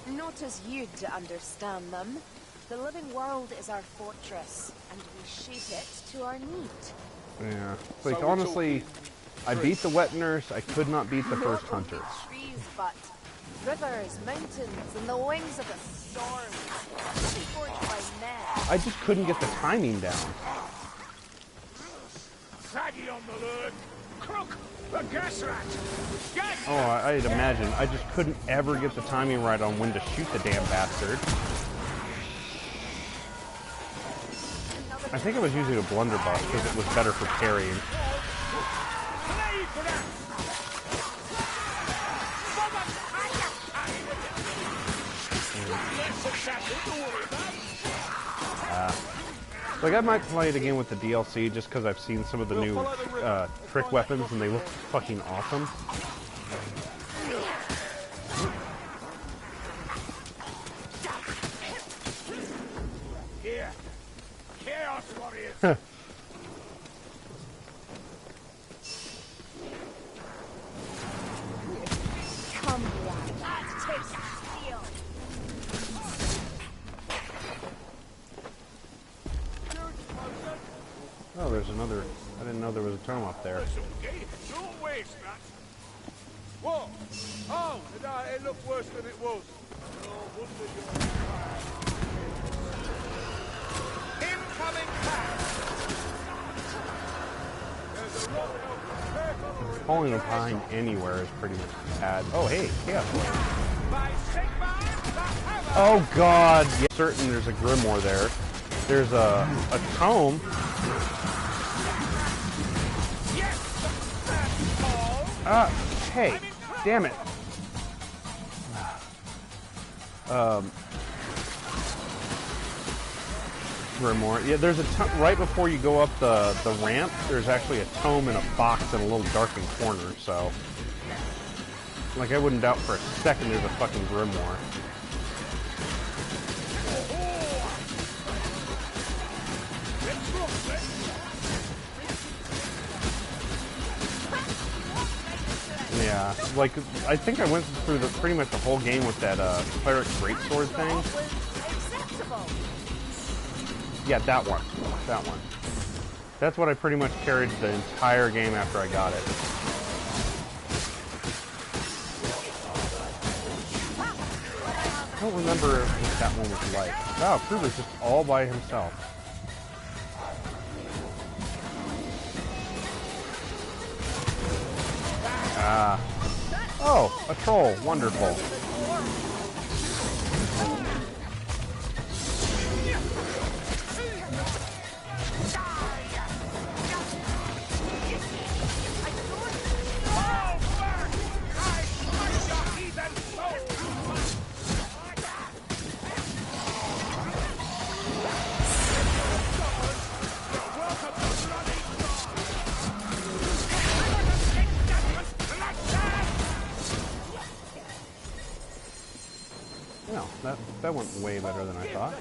Not as you'd understand them. The living world is our fortress, and we shape it to our need. Yeah. Like, So we're honestly, I beat the wet nurse. I could not beat the first Not only hunter. trees, but rivers, mountains, and the wings of the storm. Forged by men. I just couldn't get the timing down. Saggy on the lurk. Crook, the gas rat. Gas! Oh, I'd imagine. I just couldn't ever get the timing right on when to shoot the damn bastard. I think I was using a blunderbuss because it was better for parrying. Play for that! Like, I might play it again with the DLC just because I've seen some of the new trick weapons and they look fucking awesome. Here. Chaos warriors. Come, lad. Take steel. Oh, there's another. I didn't know there was a tome up there. Don't waste that. What? Oh, it looked worse than it was. No wonder you're tired. Incoming pack. There's a lot of careful. Falling behind anywhere is pretty much bad. Oh, hey, Chaos Warrior. By Sigmar, the Hammer. Oh God! Yeah, certain there's a Grimoire there. There's a tome. Yes, that's all. Hey, damn it. Grimoire. Yeah, there's a right before you go up the ramp. There's actually a tome and a box in a little darkened corner. So, like, I wouldn't doubt for a second there's a fucking Grimoire. Yeah, like, I think I went through pretty much the whole game with that cleric greatsword thing. Acceptable. Yeah, that one. That one. That's what I pretty much carried the entire game after I got it. I don't remember what that one was like. Wow, Kruger's just all by himself. Oh, a troll. Wonderful. No, that went way better than I thought.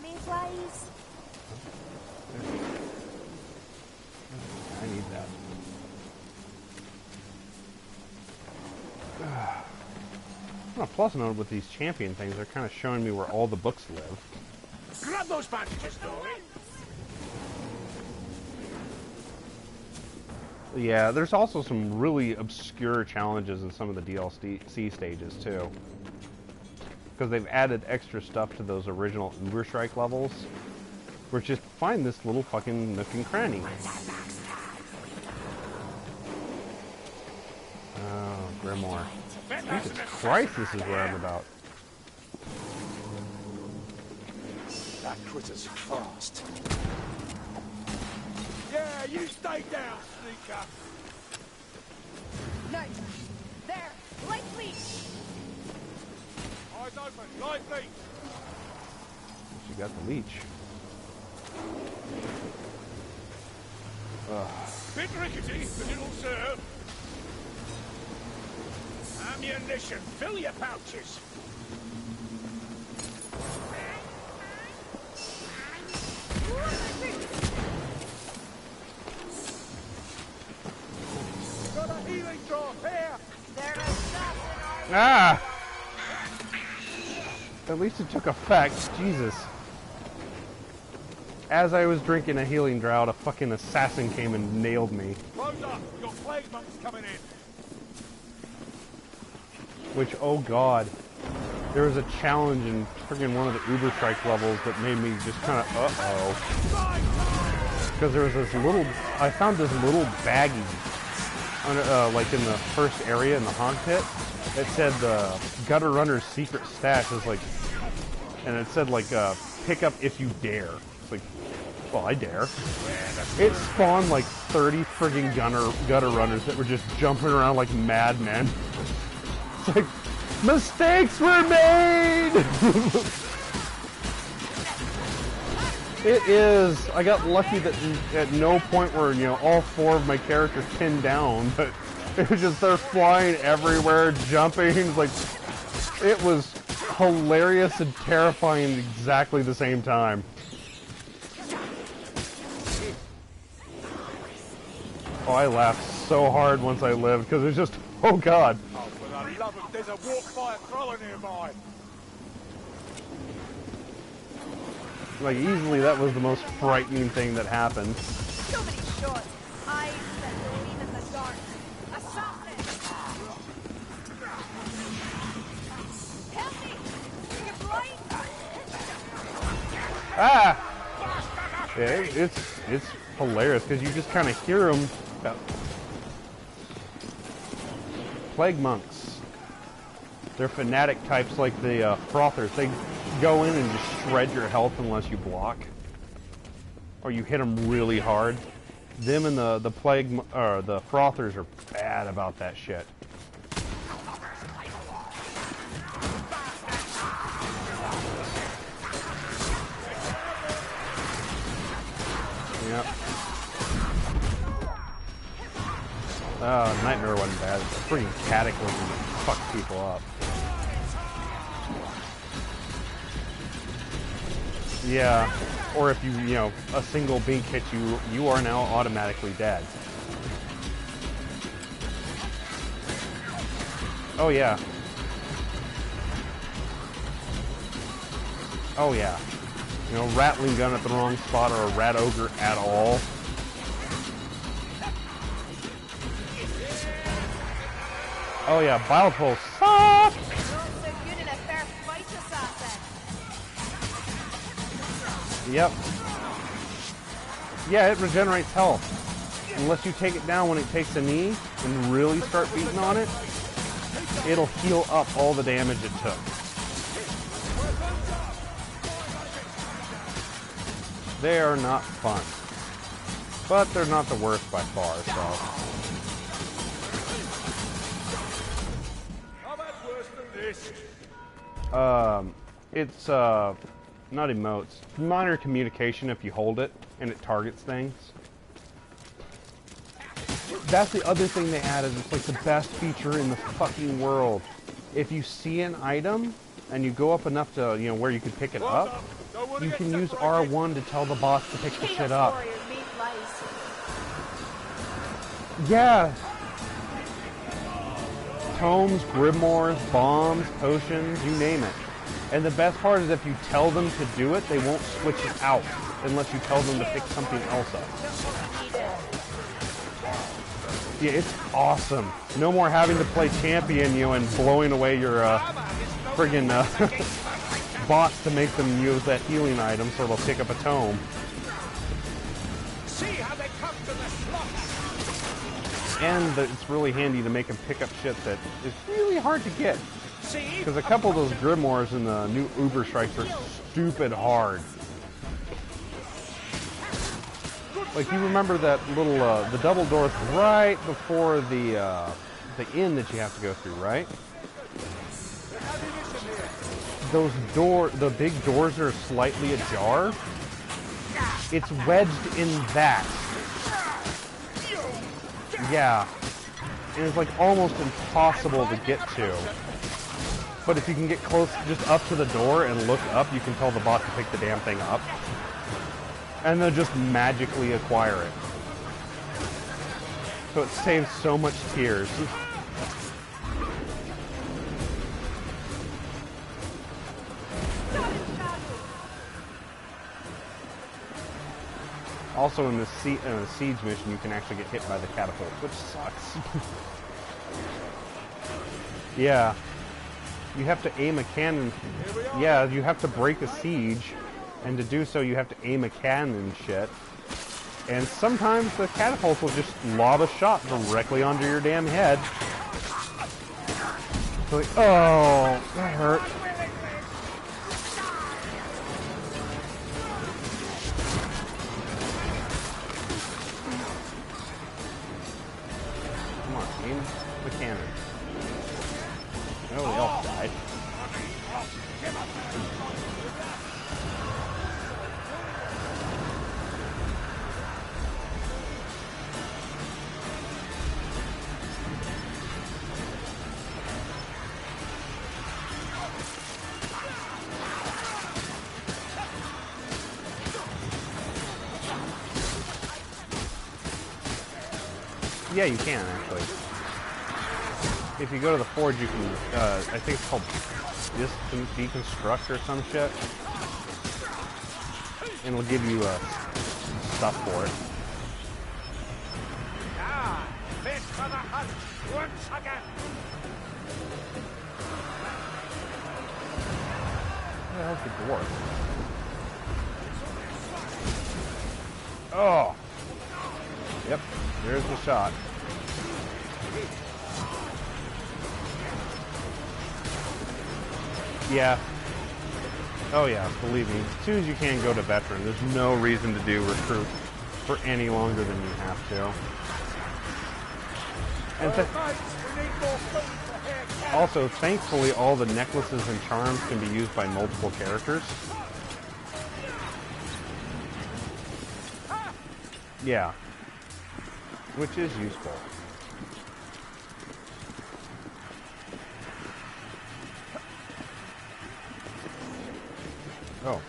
me, please? I need that. On a plus note with these champion things, they're kind of showing me where all the books live. Grab those bandages, Dory. Yeah, there's also some really obscure challenges in some of the DLC stages, too. Because they've added extra stuff to those original Uberstrike levels. Where it's just find this little fucking nook and cranny. Oh, Grimoire. Jesus Christ, this is where I'm about. That critter's fast. Yeah, you stay down, sneaker. No. There. Light leech. Eyes open, light leech. She got the leech. Bit rickety, but it'll serve. Ammunition, fill your pouches. Got a healing drop here. There is nothing I Ah! At least it took effect. Jesus. As I was drinking a healing drought, a fucking assassin came and nailed me. Close up, we've got plague monks coming in. Which, oh god. There was a challenge in friggin' one of the Uberstrike levels that made me just kind of, uh-oh. Because there was this little, I found this little baggie, like in the first area in the hog pit, that said the Gutter Runner's secret stash is like, and it said like, pick up if you dare. It's like, well, I dare. It spawned like 30 friggin' Gutter Runners that were just jumping around like madmen. It's like, mistakes were made! It is. I got lucky that at no point were, you know, all four of my characters pinned down, but it was just, they're flying everywhere, jumping, like, it was hilarious and terrifying at exactly the same time. Oh, I laughed so hard once I lived, because it was just, oh god. Oh, for the love of, there's a walk fire thrower nearby. Like, easily that was the most frightening thing that happened. So many shots. Eyes that gleam in the dark. Assassin! Help me! You're blind! Ah! Yeah, it's hilarious, because you just kind of hear them. Plague monks. They're fanatic types like the frothers. They go in and just shred your health unless you block, or you hit them really hard. Them and the plague or the frothers are bad about that shit. Yep. Nightmare wasn't bad. It's a freaking cataclysm that fucks people up. Yeah, or if you know, a single bink hits you, you are now automatically dead. Oh yeah. Oh yeah. You know, rattling gun at the wrong spot or a rat ogre at all. Oh yeah, bile pulse suck! Not so good in a fair fight, assassin. Yep. Yeah, it regenerates health. Unless you take it down when it takes a knee and really start beating on it, it'll heal up all the damage it took. They are not fun. But they're not the worst by far, so. I've had worse than this. It's, not emotes. Minor communication if you hold it, and it targets things. That's the other thing they added. It's like the best feature in the fucking world. If you see an item, and you go up enough to, you know, where you can pick it up, you can use R1 to tell the boss to pick the shit up. Yeah. Tomes, grimoires, bombs, potions, you name it. And the best part is if you tell them to do it, they won't switch it out unless you tell them to pick something else up. Yeah, it's awesome. No more having to play champion, you know, and blowing away your friggin' bots to make them use that healing item so they'll pick up a tome. See how they come to the slaughter. And it's really handy to make them pick up shit that is really hard to get. Because a couple of those grimoires in the new Uber Strikes are stupid hard. Like, you remember that little, the double doors right before the inn that you have to go through, right? Those the big doors are slightly ajar. It's wedged in that. Yeah. And it's like almost impossible to get to. But if you can get close, just up to the door and look up, you can tell the bot to pick the damn thing up. And they'll just magically acquire it. So it saves so much tears. Also in the siege mission, you can actually get hit by the catapult, which sucks. Yeah. You have to aim a cannon. Yeah, you have to break a siege. And to do so, you have to aim a cannon and shit. And sometimes the catapult will just lob a shot directly onto your damn head. So like, oh, that hurt. Come on, aim the cannon. Oh, they all died. Yeah, you can, actually. If you go to the forge, you can, I think it's called deconstruct or some shit. And it'll give you stuff for it. Ah, fit for the hunt once again. Where the hell's the dwarf? Oh! Yep, there's the shot. Yeah. Oh yeah, believe me. As soon as you can go to veteran, there's no reason to do recruit for any longer than you have to. And also, thankfully, all the necklaces and charms can be used by multiple characters. Yeah. Which is useful. Oh.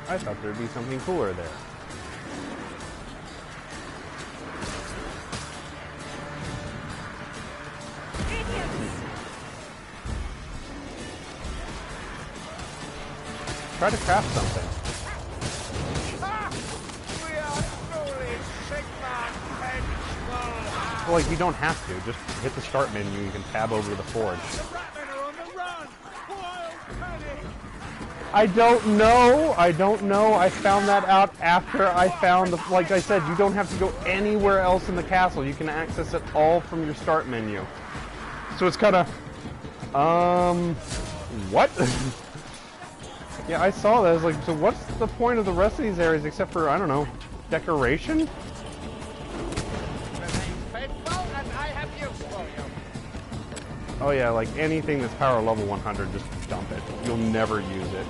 I thought there'd be something cooler there. Try to craft something. Well, like, you don't have to. Just hit the start menu. You can tab over to the forge. I don't know. I don't know. I found that out after I found the... Like I said, you don't have to go anywhere else in the castle. You can access it all from your start menu. So it's kind of... What? Yeah, I saw that. I was like, so what's the point of the rest of these areas except for, I don't know, decoration? Oh yeah, like anything that's power level 100, just dump it. You'll never use it.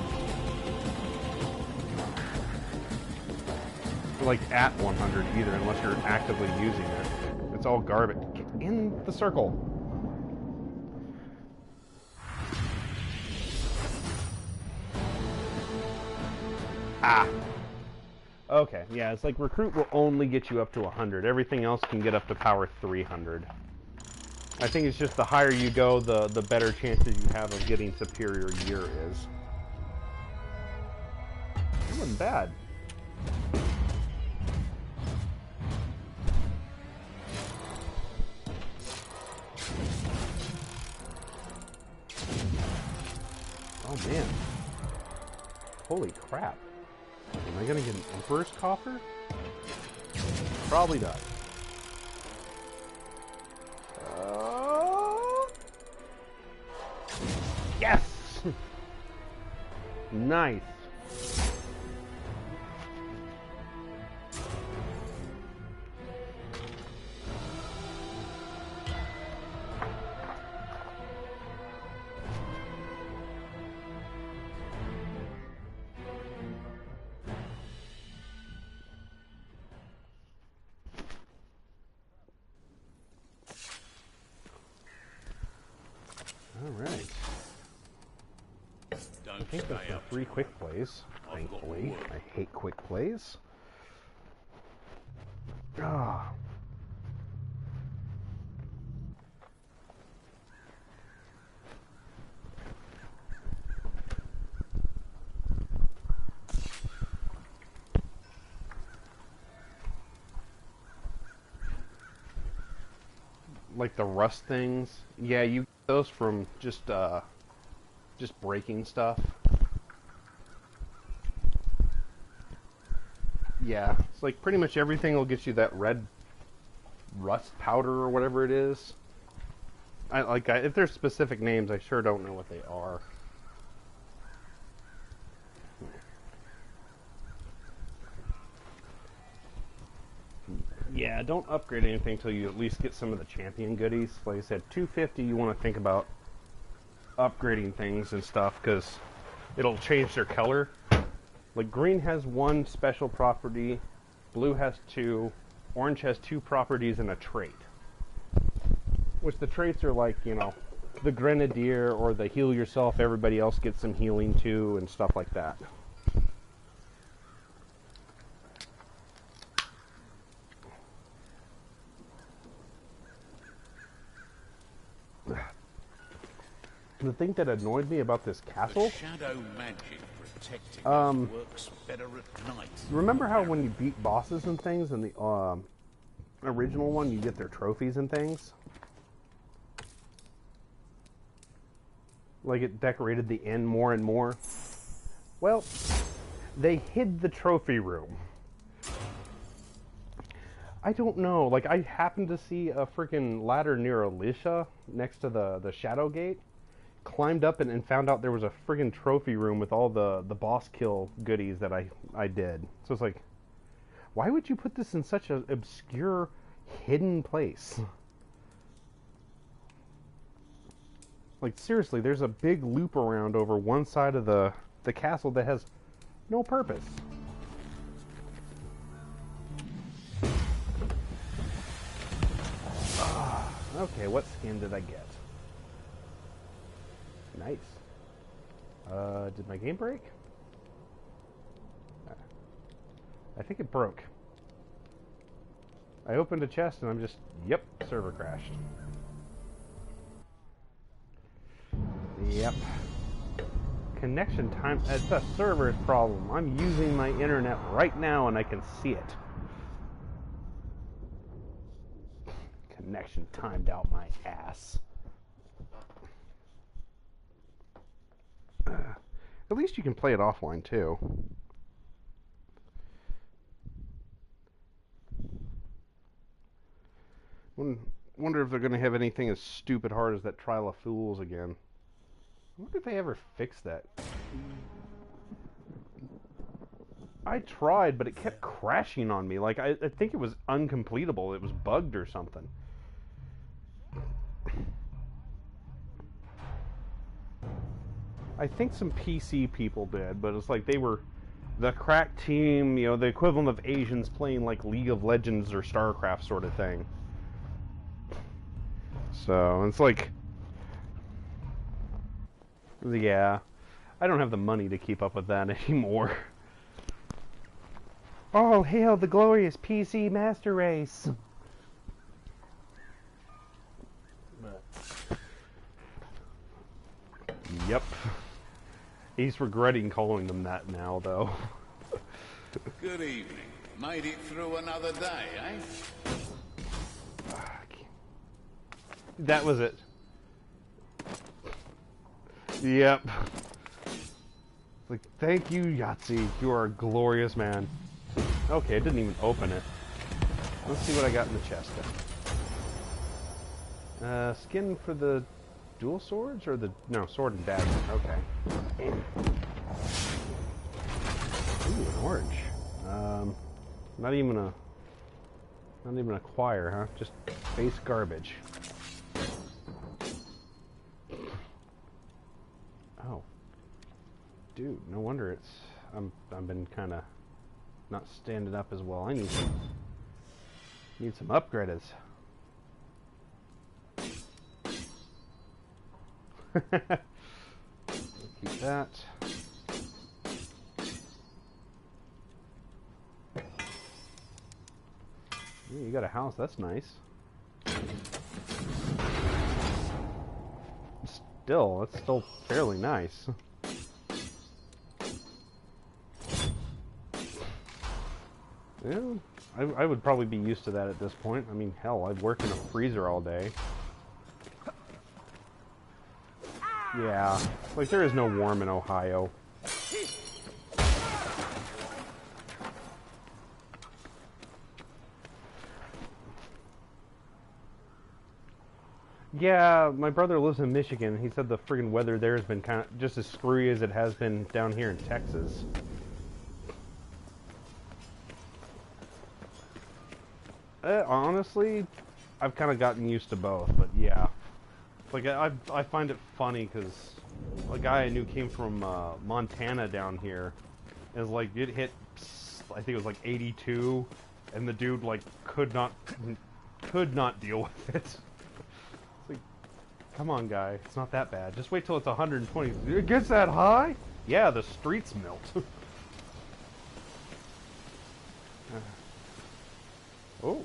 like at 100 either, unless you're actively using it. It's all garbage. Get in the circle. Ah. Okay, yeah, it's like recruit will only get you up to 100. Everything else can get up to power 300. I think it's just the higher you go, the better chances you have of getting superior gear is. That wasn't bad. Oh man. Holy crap. Am I gonna get an Emperor's Coffer? Probably not. Yes! Nice. Alright. I think there's some free quick plays, thankfully. I hate quick plays. Ah. Like the rust things. Yeah, you get those from just breaking stuff. Yeah, it's like pretty much everything will get you that red rust powder or whatever it is. If there's specific names, I sure don't know what they are. Yeah, don't upgrade anything until you at least get some of the champion goodies. Like I said, 250, you want to think about upgrading things and stuff, because it'll change their color. Like green has one special property, blue has two, orange has two properties and a trait. Which the traits are like, you know, the grenadier or the heal yourself, everybody else gets some healing too, and stuff like that. The thing that annoyed me about this castle, the shadow magic protecting us works better at night. Remember how when you beat bosses and things in the original one, you get their trophies and things? Like it decorated the end more and more. Well, they hid the trophy room. I don't know. Like I happened to see a freaking ladder near Alicia next to the Shadow Gate. Climbed up and found out there was a friggin' trophy room with all the boss kill goodies that I did. So it's like, why would you put this in such an obscure, hidden place? Like seriously, there's a big loop around over one side of the castle that has no purpose. Okay, what skin did I get? Nice. Did my game break? I think it broke. I opened a chest and I'm just, yep, server crashed. Yep. Connection time, it's a server's problem. I'm using my internet right now and I can see it. Connection timed out my ass. At least you can play it offline too. Wonder if they're going to have anything as stupid hard as that Trial of Fools again. I wonder if they ever fix that. I tried, but it kept crashing on me. Like I think it was uncompletable. It was bugged or something. I think some PC people did, but it's like they were the crack team, you know, the equivalent of Asians playing like League of Legends or StarCraft sort of thing. So it's like, yeah, I don't have the money to keep up with that anymore. All hail the glorious PC Master Race! Yep. He's regretting calling them that now, though. Good evening. Made it through another day, eh? That was it. Yep. Like, thank you, Yahtzee. You are a glorious man. Okay, it didn't even open it. Let's see what I got in the chest then. Skin for the dual swords or the sword and dagger. Okay. Ooh, an orange. Not even a choir, huh? Just base garbage. Oh, dude, no wonder I've been kind of not standing up as well. I need some upgrades. Keep that. Yeah, you got a house, that's nice. Still, that's still fairly nice. Yeah, I would probably be used to that at this point. I mean, hell, I'd work in a freezer all day. Yeah, like there is no warm in Ohio. Yeah, my brother lives in Michigan. He said the friggin' weather there has been kind of just as screwy as it has been down here in Texas. Honestly, I've kind of gotten used to both, but yeah. Like, I find it funny because a guy I knew came from Montana down here. And it's like, it hit, I think it was like 82, and the dude, like, could not deal with it. It's like, come on, guy, it's not that bad. Just wait till it's 120. It gets that high? Yeah, the streets melt. Oh.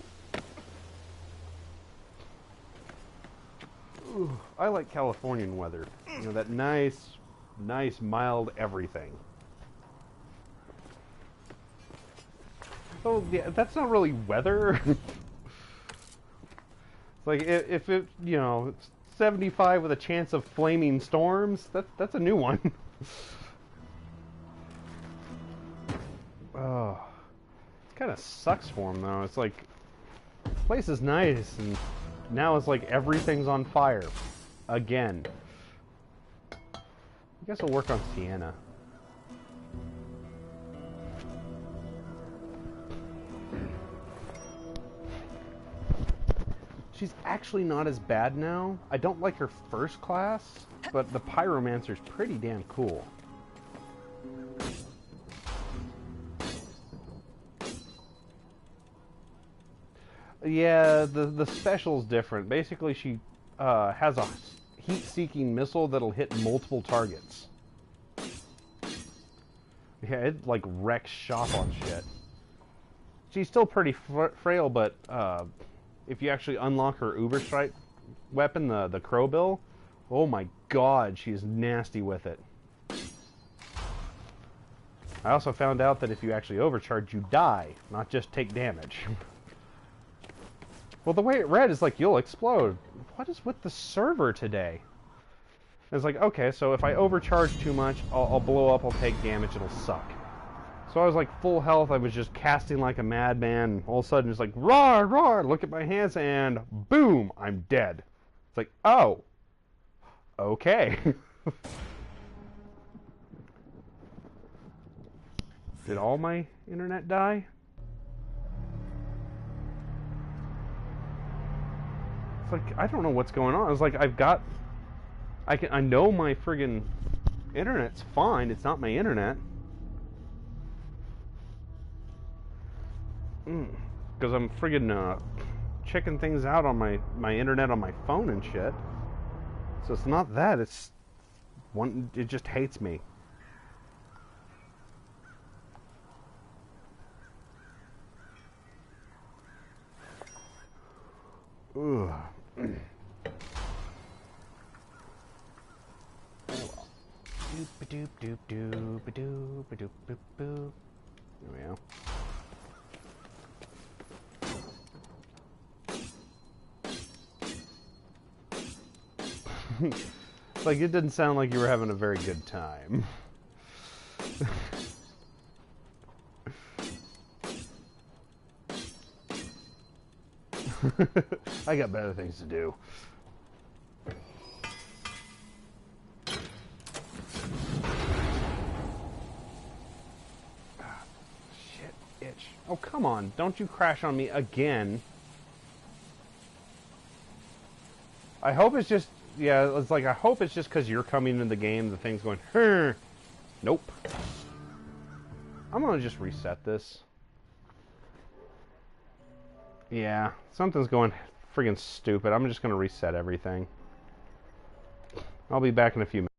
Ooh, I like Californian weather. You know, that nice, mild everything. Oh, yeah, that's not really weather. It's like, if it, you know, it's 75 with a chance of flaming storms, that's a new one. Oh. It kind of sucks for him, though. It's like, the place is nice, and now it's like everything's on fire. Again. I guess I'll work on Sienna. She's actually not as bad now. I don't like her first class, but the Pyromancer's pretty damn cool. Yeah, the special's different. Basically, she has a heat-seeking missile that'll hit multiple targets. Yeah, it like wrecks shop on shit. She's still pretty frail, but if you actually unlock her Uber Strike weapon, the Crowbill, oh my god, she's nasty with it. I also found out that if you actually overcharge, you die, not just take damage. Well, the way it read is like, you'll explode. What is with the server today? It's like, okay, so if I overcharge too much, I'll blow up, I'll take damage, it'll suck. So I was like full health, I was just casting like a madman, all of a sudden it's like, roar, roar, look at my hands, and boom, I'm dead. It's like, oh, okay. Did all my internet die? It's like, I don't know what's going on. It's like, I know my friggin' internet's fine. It's not my internet. Because I'm friggin' checking things out on my internet on my phone and shit. So it's not that, it's one, it just hates me. Ugh. Doop doop doop doop doop doop doop doop. There we go. Like, it didn't sound like you were having a very good time. I got better things to do. Shit, itch. Oh, come on. Don't you crash on me again. I hope it's just... Yeah, it's like, I hope it's just because you're coming into the game, the thing's going, Hur! Nope. I'm gonna just reset this. Yeah, something's going friggin' stupid. I'm just gonna reset everything. I'll be back in a few minutes.